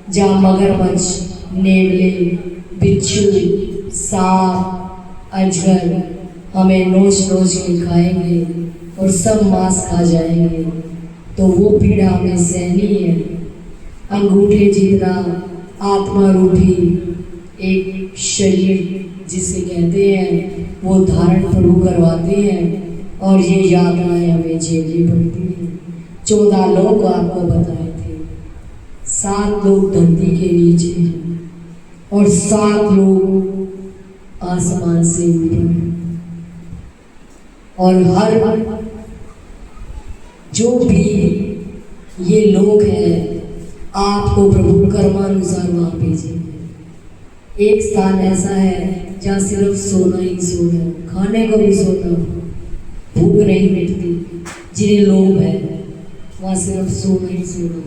जहाँ मगरमच्छ, नेवले, बिच्छू, सांप, अजगर हमें नोच नोच के खाएंगे और सब मांस खा जाएंगे, तो वो पीड़ा हमें सहनी है। अंगूठे जितना आत्मा रूपी एक शरीर जिसे कहते हैं, वो धारण प्रभु करवाते हैं, और ये यातनाएं हमें झेलनी पड़ती हैं। 14 लोग आपको बताए थे, 7 लोग धरती के नीचे हैं और 7 लोग आसमान से ऊपर हैं। और हर जो भी ये लोग हैं, आपको प्रभु कर्मानुसार वहाँ भेजेंगे। एक स्थान ऐसा है जहाँ सिर्फ सोना ही सोना, खाने को भी सोना, भूख नहीं मिटती। जिन्हें लोग हैं वहाँ सिर्फ सोना ही सोना।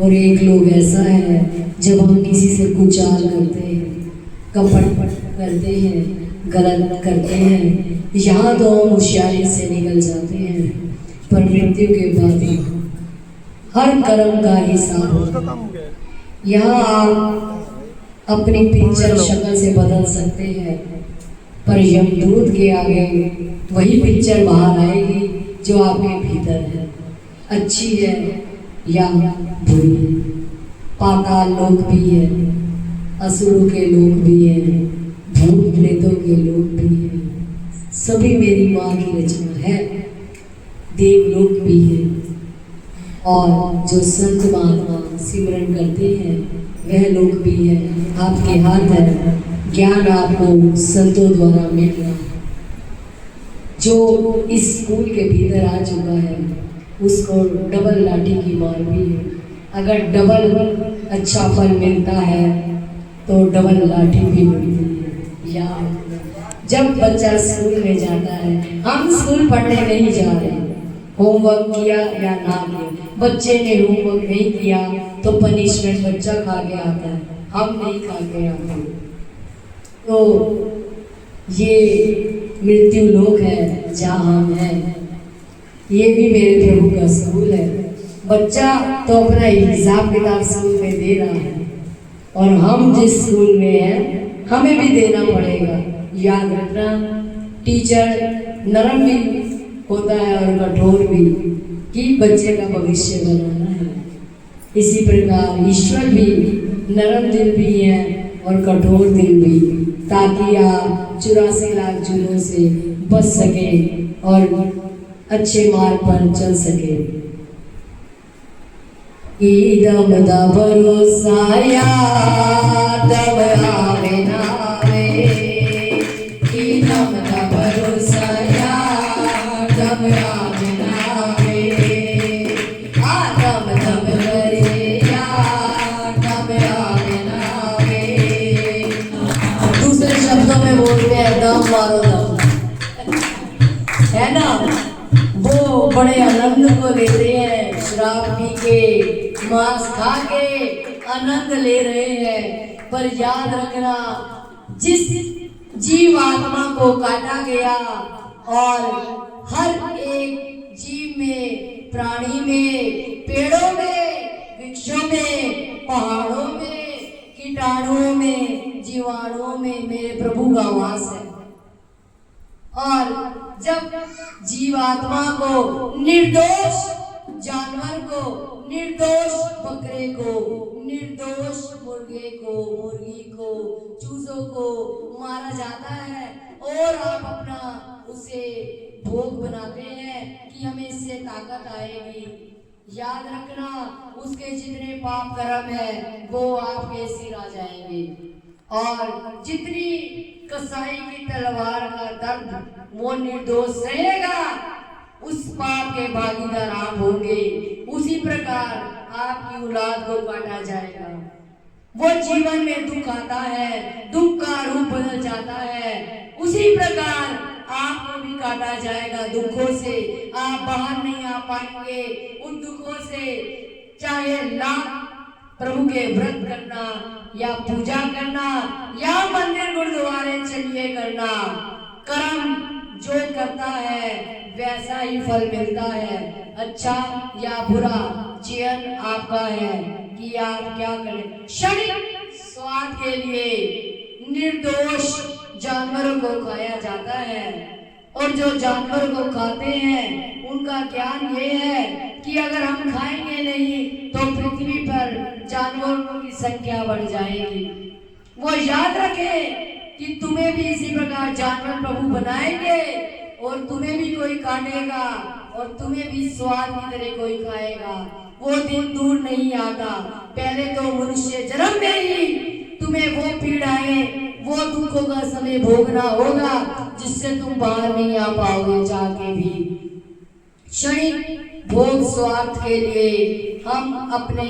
और एक लोग ऐसा है, जब हम किसी से कुचाल करते हैं, कपट करते हैं, गलत करते हैं, यहाँ तो हम होशियारी से निकल जाते हैं, पर मृत्यु के बाद हर कर्म का हिसाब होता है। यहाँ आप अपनी पिक्चर शक्ल से बदल सकते हैं, पर यमदूत के आगे वही पिक्चर बाहर आएगी जो आपके भीतर है, अच्छी है या बुरी है। पाताल लोक भी है, असुरों के लोग भी हैं, भूत प्रेतों के लोग भी हैं, सभी मेरी माँ की रचना है। देवलोक भी है, और जो संत महात्मा सिमरन करते हैं वह लोग भी है। आपके हाथ है, ज्ञान आपको संतों द्वारा मिल रहा है। जो इस स्कूल के भीतर आ चुका है उसको डबल लाठी की मार भी है। अगर डबल अच्छा फल मिलता है तो डबल लाठी भी मिलती है। या जब बच्चा स्कूल में जाता है, हम स्कूल पढ़ने नहीं जा रहे, होमवर्क किया या ना किया, बच्चे ने होमवर्क नहीं किया तो पनिशमेंट बच्चा खा के आता है, हम नहीं खा के आते। तो ये मृत्यु लोक है जहाँ हम हैं। ये भी मेरे प्रभु का स्कूल है। बच्चा तो अपना हिसाब किताब स्कूल में दे रहा है, और हम जिस स्कूल में हैं हमें भी देना पड़ेगा। याद रखना, टीचर नरम भी होता है और कठोर भी, कि बच्चे का भविष्य बनाना है। इसी प्रकार ईश्वर भी नरम दिल भी है और कठोर दिल भी, ताकि आप 84 लाख जुल्मों से बच सके और अच्छे मार्ग पर चल सके। ईदम दा भरोसा यार दम आवे ना आवे, ईदम दा भरोसा यार दम आवे ना आवे, दम दम करे यार दम आवे ना आवे। दूसरे शब्दों में बोलते हैं दम मारो दम, है ना। वो बड़े आनंद को लेते हैं, शराब पी के मांस खा के आनंद ले रहे हैं। पर याद रखना, जिस जीव आत्मा को काटा गया और हर एक जीव में, प्राणी में, पेड़ों में, वृक्षों में, पहाड़ों में, कीटाणुओं में, जीवाणुओं में मेरे प्रभु का वास है। और जब जीवात्मा को, निर्दोष जानवर को, निर्दोष बकरे को, निर्दोष मुर्गे को, मुर्गी को, चूजों को मारा जाता है और आप अपना उसे भोग बनाते हैं कि हमें इससे ताकत आएगी, याद रखना उसके जितने पाप कर्म है वो आपके सिर आ जाएंगे। और जितनी कसाई की तलवार का दर्द वो निर्दोष रहेगा, उस पाप के भागीदार आप होंगे। उसी प्रकार आपकी औलाद को काटा जाएगा। वो जीवन में दुख आता है, दुख का रूप बदल जाता है, उसी प्रकार आपको भी काटा जाएगा दुखों से। आप बाहर नहीं आ पाएंगे उन दुखों से, चाहे लाख प्रभु के व्रत करना या पूजा करना या मंदिर गुरुद्वारे चलिए करना, कर्म जो करता है वैसा ही फल मिलता है। अच्छा या बुरा चयन आपका है कि आप क्या करें। क्षणिक स्वाद के लिए निर्दोष जानवरों को खाया जाता है, और जो जानवर को खाते हैं उनका ज्ञान ये है कि अगर हम खाएंगे नहीं तो पृथ्वी पर जानवरों की संख्या बढ़ जाएगी। वो याद रखें कि तुम्हें भी इसी प्रकार जानवर प्रभु बनाएंगे और तुम्हें भी कोई काटेगा और तुम्हें भी स्वाद की तरह कोई खाएगा। वो दिन दूर नहीं आता, पहले तो मनुष्य जन्म में ही तुम्हें वो पीड़ाएं, वो दुखों का समय भोगना होगा जिससे तुम बाहर नहीं आ पाओगे जाके भी। क्षणिक भोग स्वार्थ के लिए हम अपने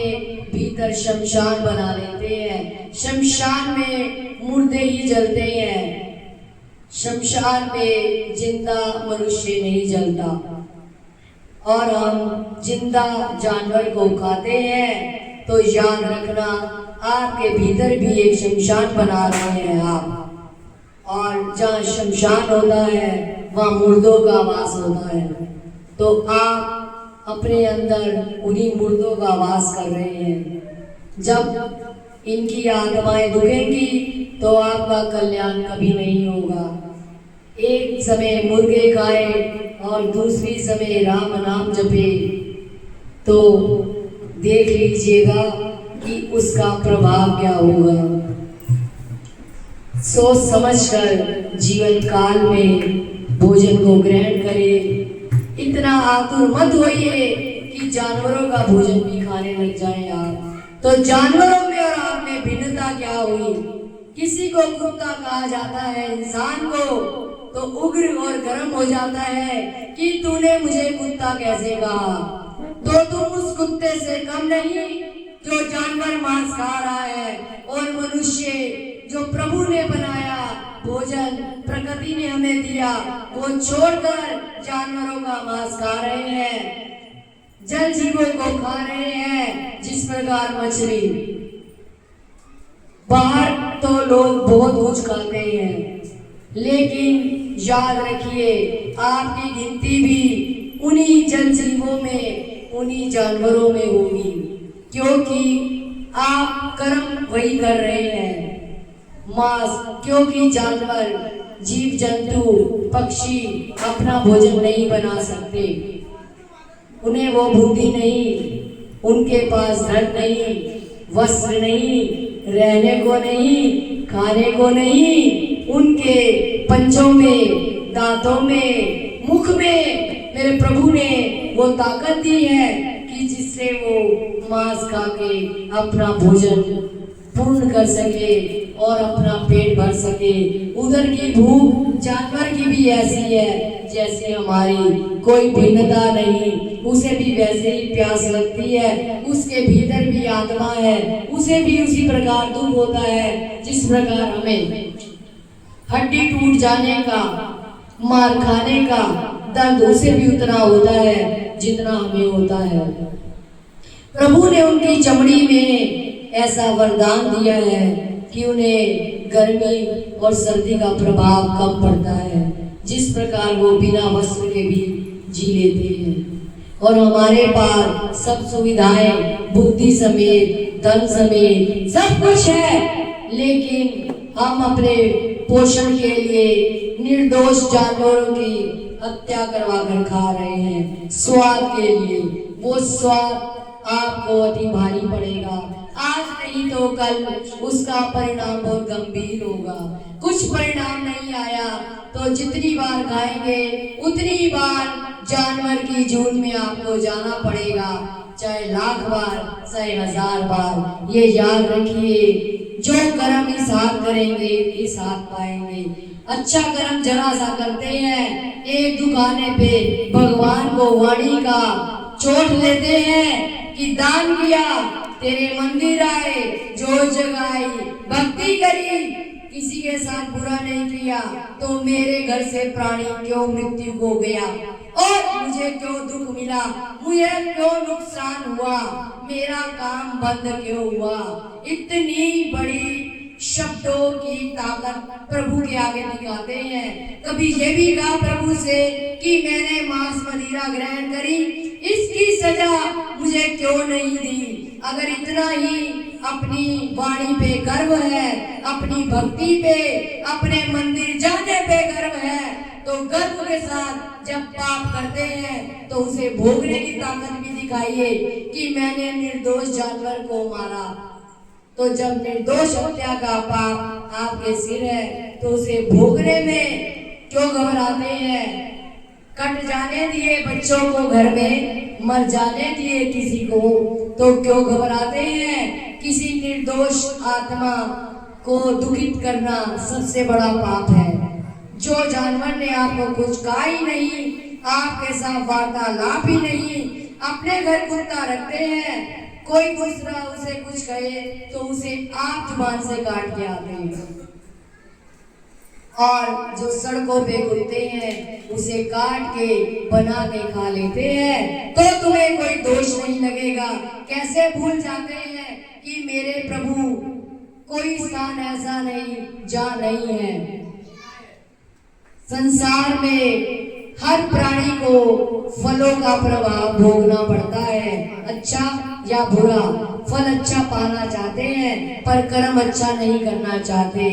भीतर शमशान बना लेते हैं। शमशान में मुर्दे ही जलते हैं, शमशान में जिंदा मनुष्य नहीं जलता। और हम जिंदा जानवर को खाते हैं तो याद रखना आपके भीतर भी एक शमशान बना रहे हैं आप। और जहाँ शमशान होता है वहाँ मुर्दों का वास होता है, तो आप अपने अंदर उन्हीं मुर्दों का वास कर रहे हैं। जब इनकी आत्माएं दुखेंगी तो आपका कल्याण कभी नहीं होगा। एक समय मुर्गे खाए और दूसरी समय राम नाम जपे तो देख लीजिएगा कि उसका प्रभाव क्या होगा। सोच समझकर जीवन काल में भोजन को ग्रहण करें। इतना आतुर मत होइए कि जानवरों का भोजन भी खाने लग जाए आप। तो जानवरों में और आप में भिन्नता क्या हुई? किसी को कुत्ता कहा जाता है, इंसान को तो उग्र और गर्म हो जाता है कि तूने मुझे कुत्ता कैसे कहा। तो तुम उस कुत्ते से कम नहीं जो जानवर मांस खा रहा है, और मनुष्य जो प्रभु ने बनाया भोजन प्रकृति ने हमें दिया वो छोड़कर जानवरों का मांस खा रहे हैं, जल जीवों को खा रहे हैं। जिस प्रकार मछली, बाहर तो लोग बहुत कुछ खाते हैं, लेकिन याद रखिए आपकी गिनती भी उन्हीं जल जीवों में, उन्हीं जानवरों में होगी, क्योंकि आप कर्म वही कर रहे हैं। मांस, क्योंकि जानवर, जीव जंतु, पक्षी अपना भोजन नहीं बना सकते, उन्हें वो बुद्धि नहीं, उनके पास धन नहीं, वस्त्र नहीं, रहने को नहीं, खाने को नहीं, उनके पंजों में, दांतों में, मुख में मेरे प्रभु ने वो ताकत दी है कि जिससे वो मांस खा के अपना भोजन पूर्ण कर सके और अपना पेट भर सके। उधर की भूख जानवर की भी ऐसी है जैसे हमारी, कोई भिन्नता नहीं, उसे भी वैसे ही प्यास लगती है, उसके भीतर भी आत्मा है, उसे भी उसी प्रकार दुख होता है जिस प्रकार हमें हड्डी टूट जाने का, मार खाने का दर्द उसे भी उतना होता है जितना हमें होता है। प्रभु ने उनकी चमड़ी में ऐसा वरदान दिया है कि उन्हें गर्मी और सर्दी का प्रभाव कम पड़ता है, जिस प्रकार वो बिना वस्त्र के भी जी लेते हैं। और हमारे पास सब सुविधाएं, बुद्धि समेत, धन समेत सब कुछ है, लेकिन हम अपने पोषण के लिए निर्दोष जानवरों की हत्या करवा कर खा रहे हैं स्वाद के लिए। वो स्वाद आपको अति भारी पड़ेगा, आज नहीं तो कल उसका परिणाम बहुत गंभीर होगा। कुछ परिणाम नहीं आया तो जितनी बार खाएंगे उतनी बार जानवर की जून में आपको जाना पड़ेगा, चाहे 1,00,000 बार चाहे 1,000 बार। ये याद रखिए, जो कर्म इस हाथ करेंगे इस हाथ पाएंगे। अच्छा कर्म जरा सा करते हैं, एक दुकाने पे भगवान को वाणी का चोट लेते हैं कि दान किया, तेरे मंदिर आए, जोत जगाई, भक्ति करी, किसी के साथ बुरा नहीं किया, तो मेरे घर से प्राणी क्यों मृत्यु हो गया और मुझे क्यों दुख मिला, मुझे क्यों नुकसान हुआ, मेरा काम बंद क्यों हुआ। इतनी बड़ी शब्दों की ताकत प्रभु के आगे दिखाते हैं। कभी ये भी कहा प्रभु से कि मैंने मांस मदिरा ग्रहण करी, इसकी सजा मुझे क्यों नहीं दी। अगर इतना ही अपनी वाणी पे गर्व है, अपनी भक्ति पे, अपने मंदिर जाने पे गर्व है, तो गर्व के साथ जब पाप करते हैं तो उसे भोगने की ताकत भी दिखाइए कि मैंने निर्दोष जानवर को मारा। तो जब निर्दोष हत्या का पाप आपके सिर है तो उसे भोगने में क्यों घबराते हैं। कट जाने दिए बच्चों को घर में, मर जाने दिए किसी को, तो क्यों घबराते हैं। किसी निर्दोष आत्मा को दुखित करना सबसे बड़ा पाप है। जो जानवर ने आपको कुछ कहा ही नहीं, आपके साथ वार्तालाप ही नहीं, अपने घर कुत्ता रखते हैं, कोई दूसरा उसे कुछ कहे तो उसे आप जुबान से काट के आते हैं। और जो सड़कों पे कुत्ते हैं उसे काट के बना के खा लेते हैं, तो तुम्हें कोई दोष नहीं लगेगा। कैसे भूल जाते हैं कि मेरे प्रभु कोई स्थान ऐसा नहीं जहाँ नहीं है। संसार में हर प्राणी को फलों का प्रभाव भोगना पड़ता है, अच्छा या बुरा। फल अच्छा पाना चाहते हैं पर कर्म अच्छा नहीं करना चाहते।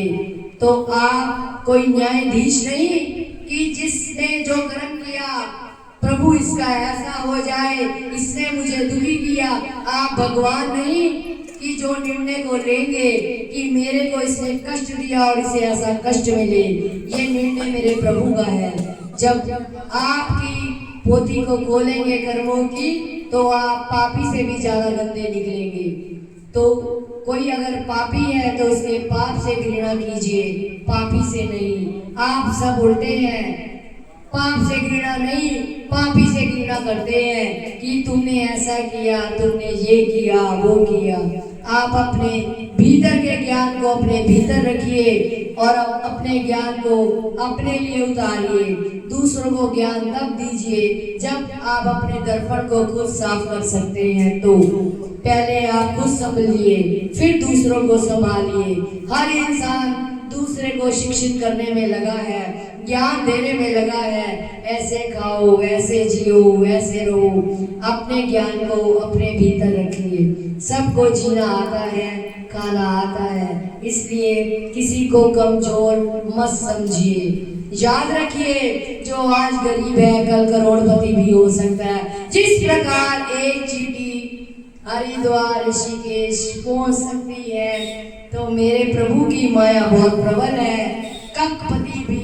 तो आप कोई न्यायाधीश नहीं कि जिसने जो कर्म किया प्रभु इसका ऐसा हो जाए, इसने मुझे दुखी किया। आप भगवान नहीं कि जो निर्णय को लेंगे कि मेरे को इसने कष्ट दिया और इसे ऐसा कष्ट मिले। ये निर्णय मेरे प्रभु का है। जब आपकी पोथी को खोलेंगे कर्मों की तो आप पापी से भी ज्यादा गंदे निकलेंगे। तो कोई अगर पापी है तो उसके पाप से घृणा कीजिए, पापी से नहीं। आप सब उल्टे हैं, पाप से घृणा नहीं, पापी से घृणा करते हैं कि तुमने ऐसा किया, तुमने ये किया, वो किया। आप अपने भीतर के ज्ञान को अपने भीतर रखिए और अपने ज्ञान को अपने लिए उतारिए। दूसरों को ज्ञान तब दीजिए जब आप अपने दर्पण को खुद साफ कर सकते हैं। तो पहले आप खुद संभलिए, फिर दूसरों को संभालिए। हर इंसान दूसरे को शिक्षित करने में लगा है, ज्ञान देने में लगा है। ऐसे खाओ, ऐसे जियो, ऐसे रहो। अपने ज्ञान को अपने भीतर रखिए। सबको जीना आता है, खाना आता है, इसलिए किसी को कमजोर मत समझिए। याद रखिए, जो आज गरीब है कल करोड़पति भी हो सकता है। जिस प्रकार एक चींटी हरिद्वार ऋषिकेश पहुंच सकती है, तो मेरे प्रभु की माया बहुत प्रबल है। कखपति भी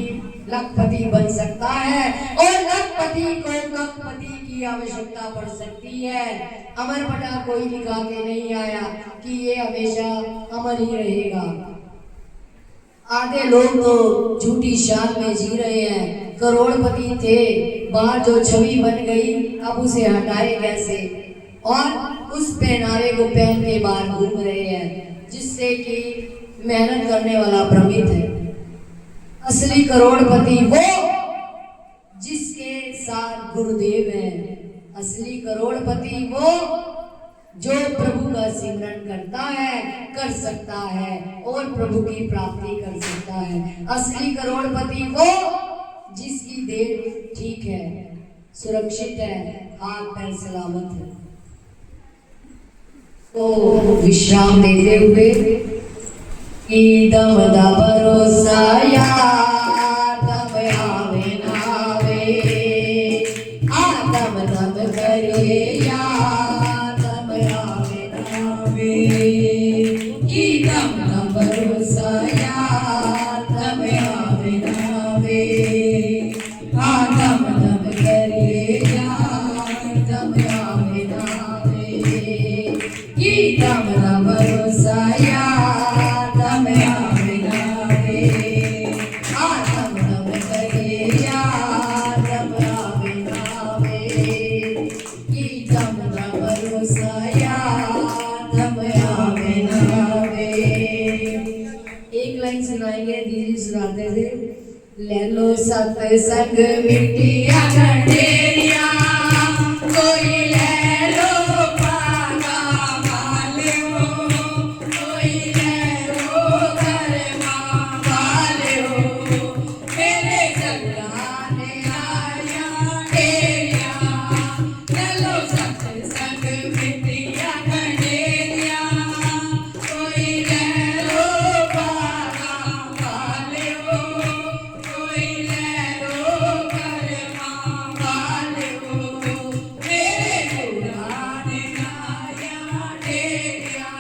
लखपति बन सकता है और लखपति को कखपति की की आवश्यकता पड़ सकती है। अमर पटा कोई दिखा के नहीं आया कि ये हमेशा अमर ही रहेगा। आधे लोग तो झूठी शान में जी रहे हैं, करोड़पति थे, बाहर जो छवि बन गई अब उसे हटाए कैसे, और उस पहनावे को पहन के बाहर घूम रहे हैं, जिससे कि मेहनत करने वाला भ्रमित है। असली करोड़पति वो जिसके साथ गुरुदेव है, असली करोड़पति वो जो प्रभु का सिमरन करता है, कर सकता है और प्रभु की प्राप्ति कर सकता है। असली करोड़पति वो जिसकी देह ठीक है, सुरक्षित है, हाथ पैर सलामत है। तो विश्राम देते हुए कि दम दा भरोसा यार दम आवे ना आवे, दम दम करे यार दम आवे ना आवे, कि दम दम भरोसा यार दम आवे ना आवे, दम दम करे यार दम आवे ना आवे, कि दम दम भरोसा यार दम आवे ना आवे, दम दम करे यार दम आवे ना आवे, कि दम दम भरोसा यार दम आवे ना आवे। एक लाइन सुनाएंगे, दीदी सुनाते थे। ले लो सत्संग बिटिया गंडेरिया, कोई ले लो पागा वाले हो, कोई ले लो घर वाले हो, मेरे जगलाने आया डेरिया। ले लो सत्संग बिटिया गंडेरिया, कोई ले लो पागा वाले हो, कोई ले लो घर वाले हो, मेरे गुराने आया डेरिया।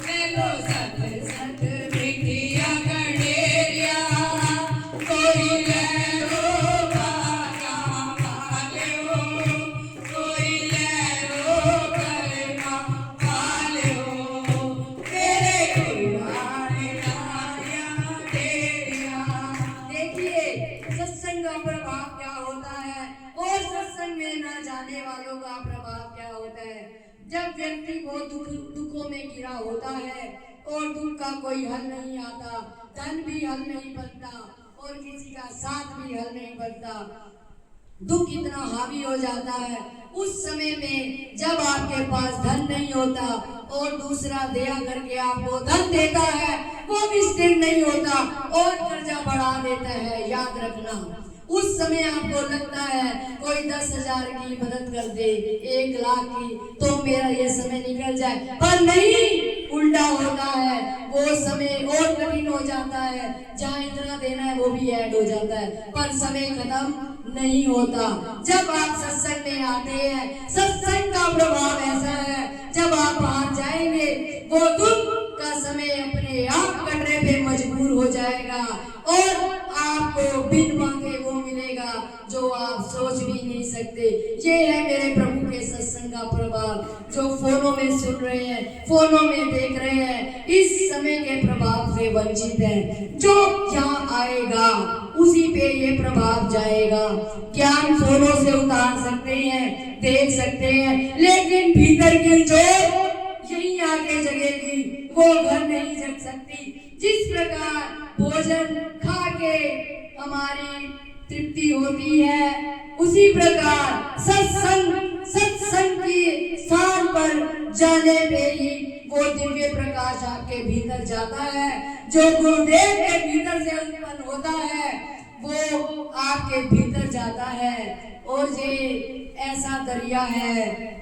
ले लो सत्संग बिटिया गंडेरिया, कोई ले लो पागा वाले हो, कोई ले लो घर वाले हो, मेरे गुराने आया डेरिया। देखिए सत्संग का प्रभाव क्या होता है और सत्संग में न जाने वालों का प्रभाव क्या होता है। जब व्यक्ति बहुत दुखों में घिरा होता है और दुख का कोई हल नहीं आता, धन भी हल नहीं बनता और किसी का साथ भी हल नहीं बनता, दुख इतना हावी हो जाता है, उस समय में जब आपके पास धन नहीं होता और दूसरा दया करके आपको धन देता है, वो भी स्थिर नहीं होता और कर्जा बढ़ा देता है। याद रखना, उस समय आपको लगता है कोई 10,000 की मदद कर दे, 1 लाख की, तो मेरा ये समय निकल जाए, पर नहीं, उल्टा होता है। वो समय और कठिन हो जाता है, जहाँ इतना देना है वो भी ऐड हो जाता है, पर समय खत्म नहीं होता। जब आप सत्संग में आते हैं, सत्संग का प्रभाव ऐसा है, जब आप बाहर जाएंगे वो दुख का समय अपने आप कटने पे मजबूर हो जाएगा और आपको बिन मांगे वो मिलेगा जो आप सोच भी नहीं सकते। ये है मेरे प्रभु के सत्संग का प्रभाव, जो फोनों में सुन रहे हैं, फोनों में देख रहे हैं, इस समय के प्रभाव से वंचित हैं। जो यहाँ आएगा उसी पे ये प्रभाव जाएगा। ज्ञान फोनों से उतार सकते हैं, देख सकते हैं, लेकिन भीतर की जो यही आगे जगेगी, वो घर नहीं जग सकती। जिस प्रकार भोजन खा के हमारी तृप्ति होती है, उसी प्रकार सत्संग की स्थान पर जाने पे ही वो दिव्य प्रकाश आपके भीतर जाता है। जो गुरुदेव के भीतर से उत्पन्न होता है वो आपके भीतर जाता है, और ये ऐसा दरिया है,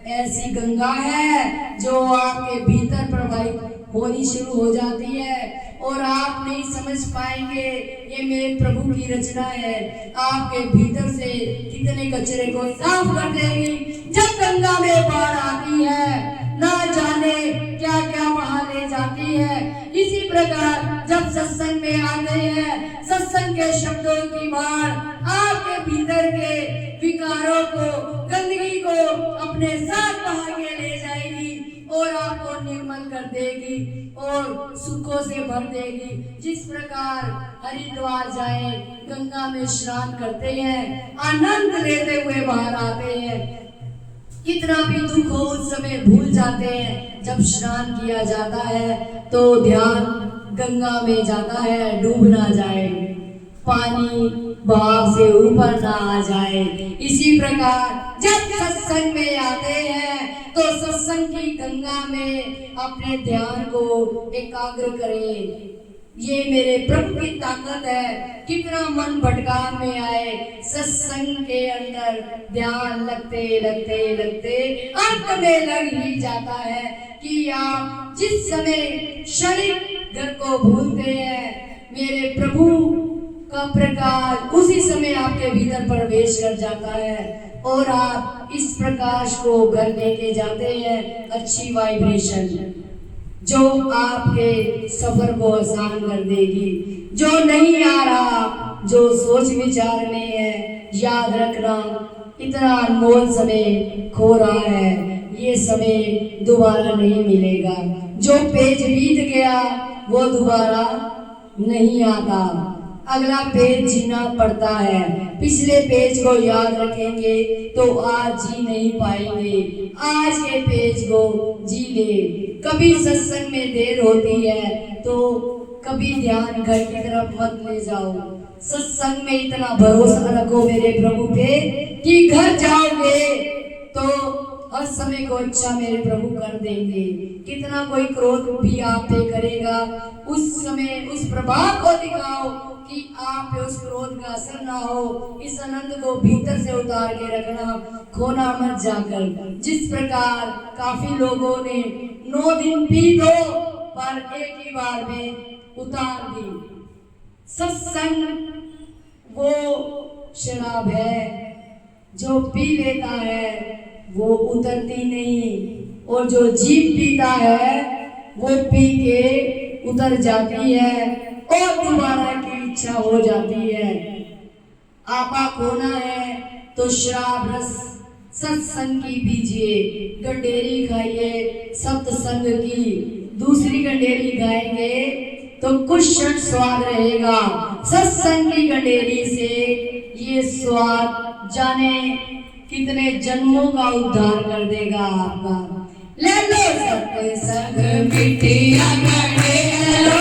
ऐसी गंगा है जो आपके भीतर प्रवाहित होनी शुरू हो जाती है और आप नहीं समझ पाएंगे ये मेरे प्रभु की रचना है। आपके भीतर से कितने कचरे को साफ कर देगी। जब गंगा में बाढ़ आती है, ना जाने क्या क्या वहां ले जाती है। इसी प्रकार जब सत्संग में आते हैं, सत्संग के शब्दों की बाढ़ आपके भीतर के विकारों को, गंदगी को अपने साथ बहा के ले जाएगी और आपको निर्मल कर देगी और सुखों से भर देगी। जिस प्रकार हरिद्वार जाए, गंगा में स्नान करते हैं, आनंद लेते हुए बाहर आते हैं, कितना भी दुख हो उस समय भूल जाते हैं। जब स्नान किया जाता है तो ध्यान गंगा में जाता है, डूब ना जाए, पानी बहाव से ऊपर ना आ जाए। इसी प्रकार जब सत्संग में आते हैं तो सत्संग की गंगा में अपने ध्यान को एकाग्र करें। ये मेरे प्रभु की ताकत है। कितना मन भटकाव में आए, सत्संग के अंदर ध्यान लगते लगते लगते अंत में लग ही जाता है कि आप जिस समय क्षणिक घर को भूलते हैं, मेरे प्रभु का प्रकाश उसी समय आपके भीतर प्रवेश कर जाता है और आप इस प्रकाश को घर लेके जाते हैं। अच्छी वाइब्रेशन जो आपके सफर को आसान कर देगी। जो नहीं आ रहा, जो सोच विचार में है, याद रखना इतना अनमोल समय खो रहा है, ये समय दोबारा नहीं मिलेगा। जो पेज बीत गया वो दोबारा नहीं आता, अगला पेज जीना पड़ता है। पिछले पेज को याद रखेंगे तो आज जी नहीं पाएंगे, आज के पेज को जी ले। कभी सत्संग में देर होती है तो कभी ध्यान घर की तरफ मत ले जाओ। सत्संग में इतना भरोसा रखो मेरे प्रभु पे कि घर जाओगे तो हर समय को अच्छा मेरे प्रभु कर देंगे। कितना कोई क्रोध भी आप पे करेगा, उस समय उस प्रभाव को दिखाओ कि आप पे उस क्रोध का असर ना हो। इस आनंद को भीतर से उतार के रखना, खोना मत जाकर। जिस प्रकार काफी लोगों ने 9 दिन पी लो पर एक ही बार में उतार दी। सत्संग वो शराब है जो पी लेता है वो उतरती नहीं, और जो जीव पीता है वो पी के उतर जाती है और दोबारा की इच्छा हो जाती है। आपा खोना है तो शराब रस सत्संग की पीजिए, गंडेरी खाइए सत्संग की। दूसरी गंडेरी खाएंगे तो कुछ क्षण स्वाद रहेगा, सत्संग की गंडेरी से ये स्वाद जाने कितने जन्मों का उद्धार कर देगा आपका। ले लो सत्संग मिठिया गंडे लो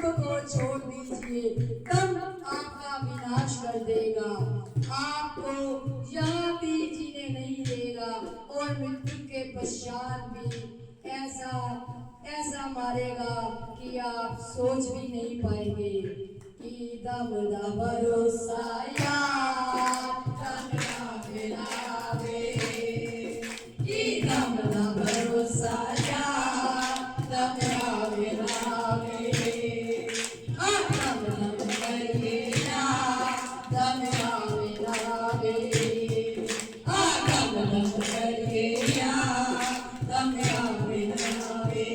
दुख को छोड़ दीजिए, तब आपका विनाश कर देगा, आपको यहाँ भी जीने नहीं देगा और मृत्यु के पश्चात भी ऐसा मारेगा कि आप सोच भी नहीं पाएंगे। कि दम दम भरोसा यार दम दम भरोसा यार दम आवे लावे, दम दम करिए यार दम आवे लावे, दम दम करिए यार दम आवे लावे।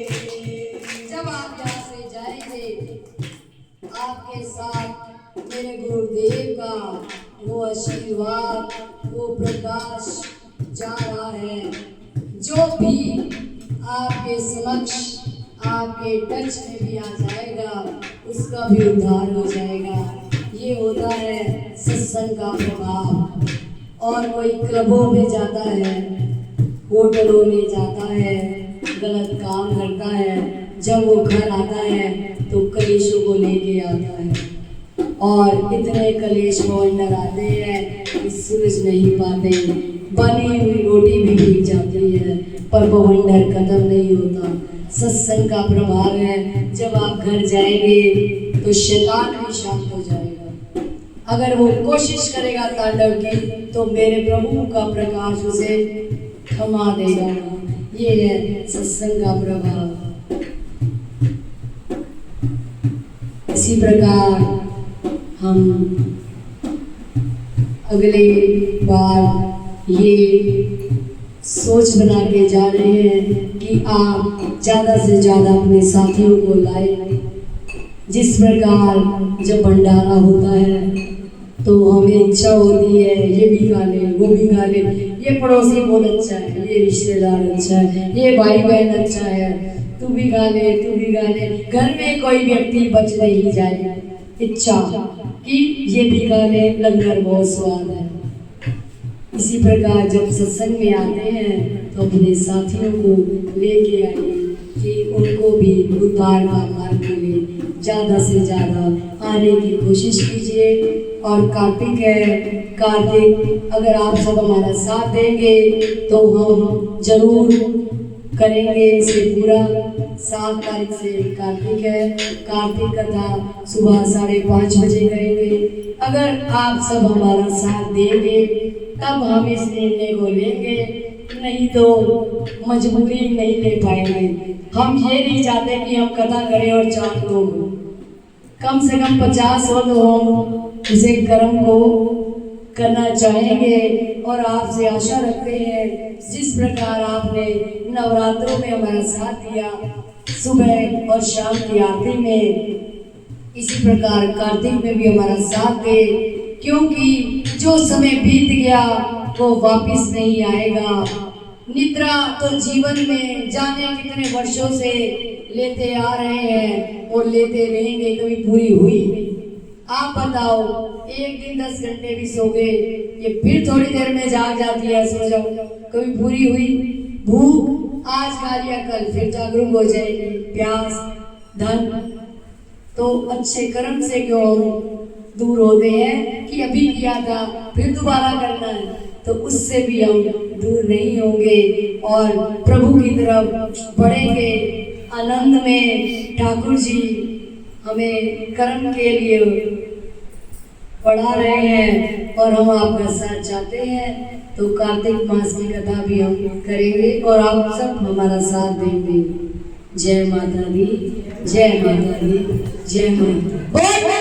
जब आप यहाँ से जाएंगे, आपके साथ मेरे गुरुदेव का वो आशीर्वाद, वो प्रकाश जा रहा है। जो भी आपके समक्ष, आपके टच में भी आ जाएगा, उसका भी उद्धार हो जाएगा। ये होता है सत्संग का प्रभाव। और कोई क्लबों में जाता है, होटलों में जाता है, गलत काम करता है, जब वो घर आता है तो कलेशों को लेके आता है और इतने कलेश वो अंदर आते हैं कि सूरज नहीं पाते, बनी हुई रोटी भी भीग जाती है पर वो अंदर खत्म नहीं होता। सत्संग का प्रभाव है। जब आप घर जाएंगे तो शैतान भी शांत हो जाएगा। अगर वो कोशिश करेगा तांडव की तो मेरे प्रभु का प्रकाश उसे थमा देगा। ये है सत्संग का प्रभाव। इसी प्रकार हम अगले बार ये सोच बना के जा रहे हैं कि आप ज़्यादा से ज़्यादा अपने साथियों को लाएं। जिस प्रकार जब भंडारा होता है तो हमें इच्छा होती है ये भी गा ले, वो भी गा ले, ये पड़ोसी बहुत अच्छा है, ये रिश्तेदार अच्छा है, ये भाई बहन अच्छा है, तू भी गा ले, तू भी गा ले। घर में कोई व्यक्ति बच नहीं जाए इच्छा कि ये भी गा ले, लंगर बहुत स्वाद है। इसी प्रकार जब सत्संग में आते हैं तो अपने साथियों को लेके आइए कि उनको भी उद्धार का मार्ग मिले। ज़्यादा से ज़्यादा आने की कोशिश कीजिए। और कार्तिक है, कार्तिक अगर आप सब हमारा साथ देंगे तो हम जरूर करेंगे इसे पूरा। 7 तारीख से कार्तिक है, कार्तिक कथा सुबह 5:30 बजे करेंगे। अगर आप सब हमारा साथ देंगे तब हम इस निर्णय को लेंगे, नहीं तो मजबूरी नहीं ले पाएंगे। हम ये नहीं चाहते कि हम कथा करें और 4 लोग, कम से कम 50 हो तो हम इसे कर्म को करना चाहेंगे। और आपसे आशा रखते हैं जिस प्रकार आपने नवरात्रों में हमारा साथ दिया सुबह और शाम की आरती में, इसी प्रकार कार्तिक में भी हमारा साथ दे, क्योंकि जो समय बीत गया वो वापस नहीं आएगा। निद्रा तो जीवन में जाने कितने वर्षों से लेते आ रहे हैं और लेते रहेंगे, कभी पूरी हुई? आप बताओ, एक दिन 10 घंटे भी सो गए, ये फिर थोड़ी देर में जाग जाती है, सो जाओ, कभी पूरी हुई? भूख आज खा लिया, कल फिर जागरूक हो जाएगी। प्यास, धन, तो अच्छे कर्म से क्यों दूर होते हैं कि अभी किया था फिर दोबारा करना है, तो उससे भी हम दूर नहीं होंगे और प्रभु की तरफ बढ़ेंगे। आनंद में ठाकुर जी हमें कर्म के लिए पढ़ा रहे हैं और हम आपका साथ चाहते हैं, तो कार्तिक मास की कथा भी हम करेंगे और आप सब हमारा साथ देंगे। जय माता दी, जय माता दी, जय माता।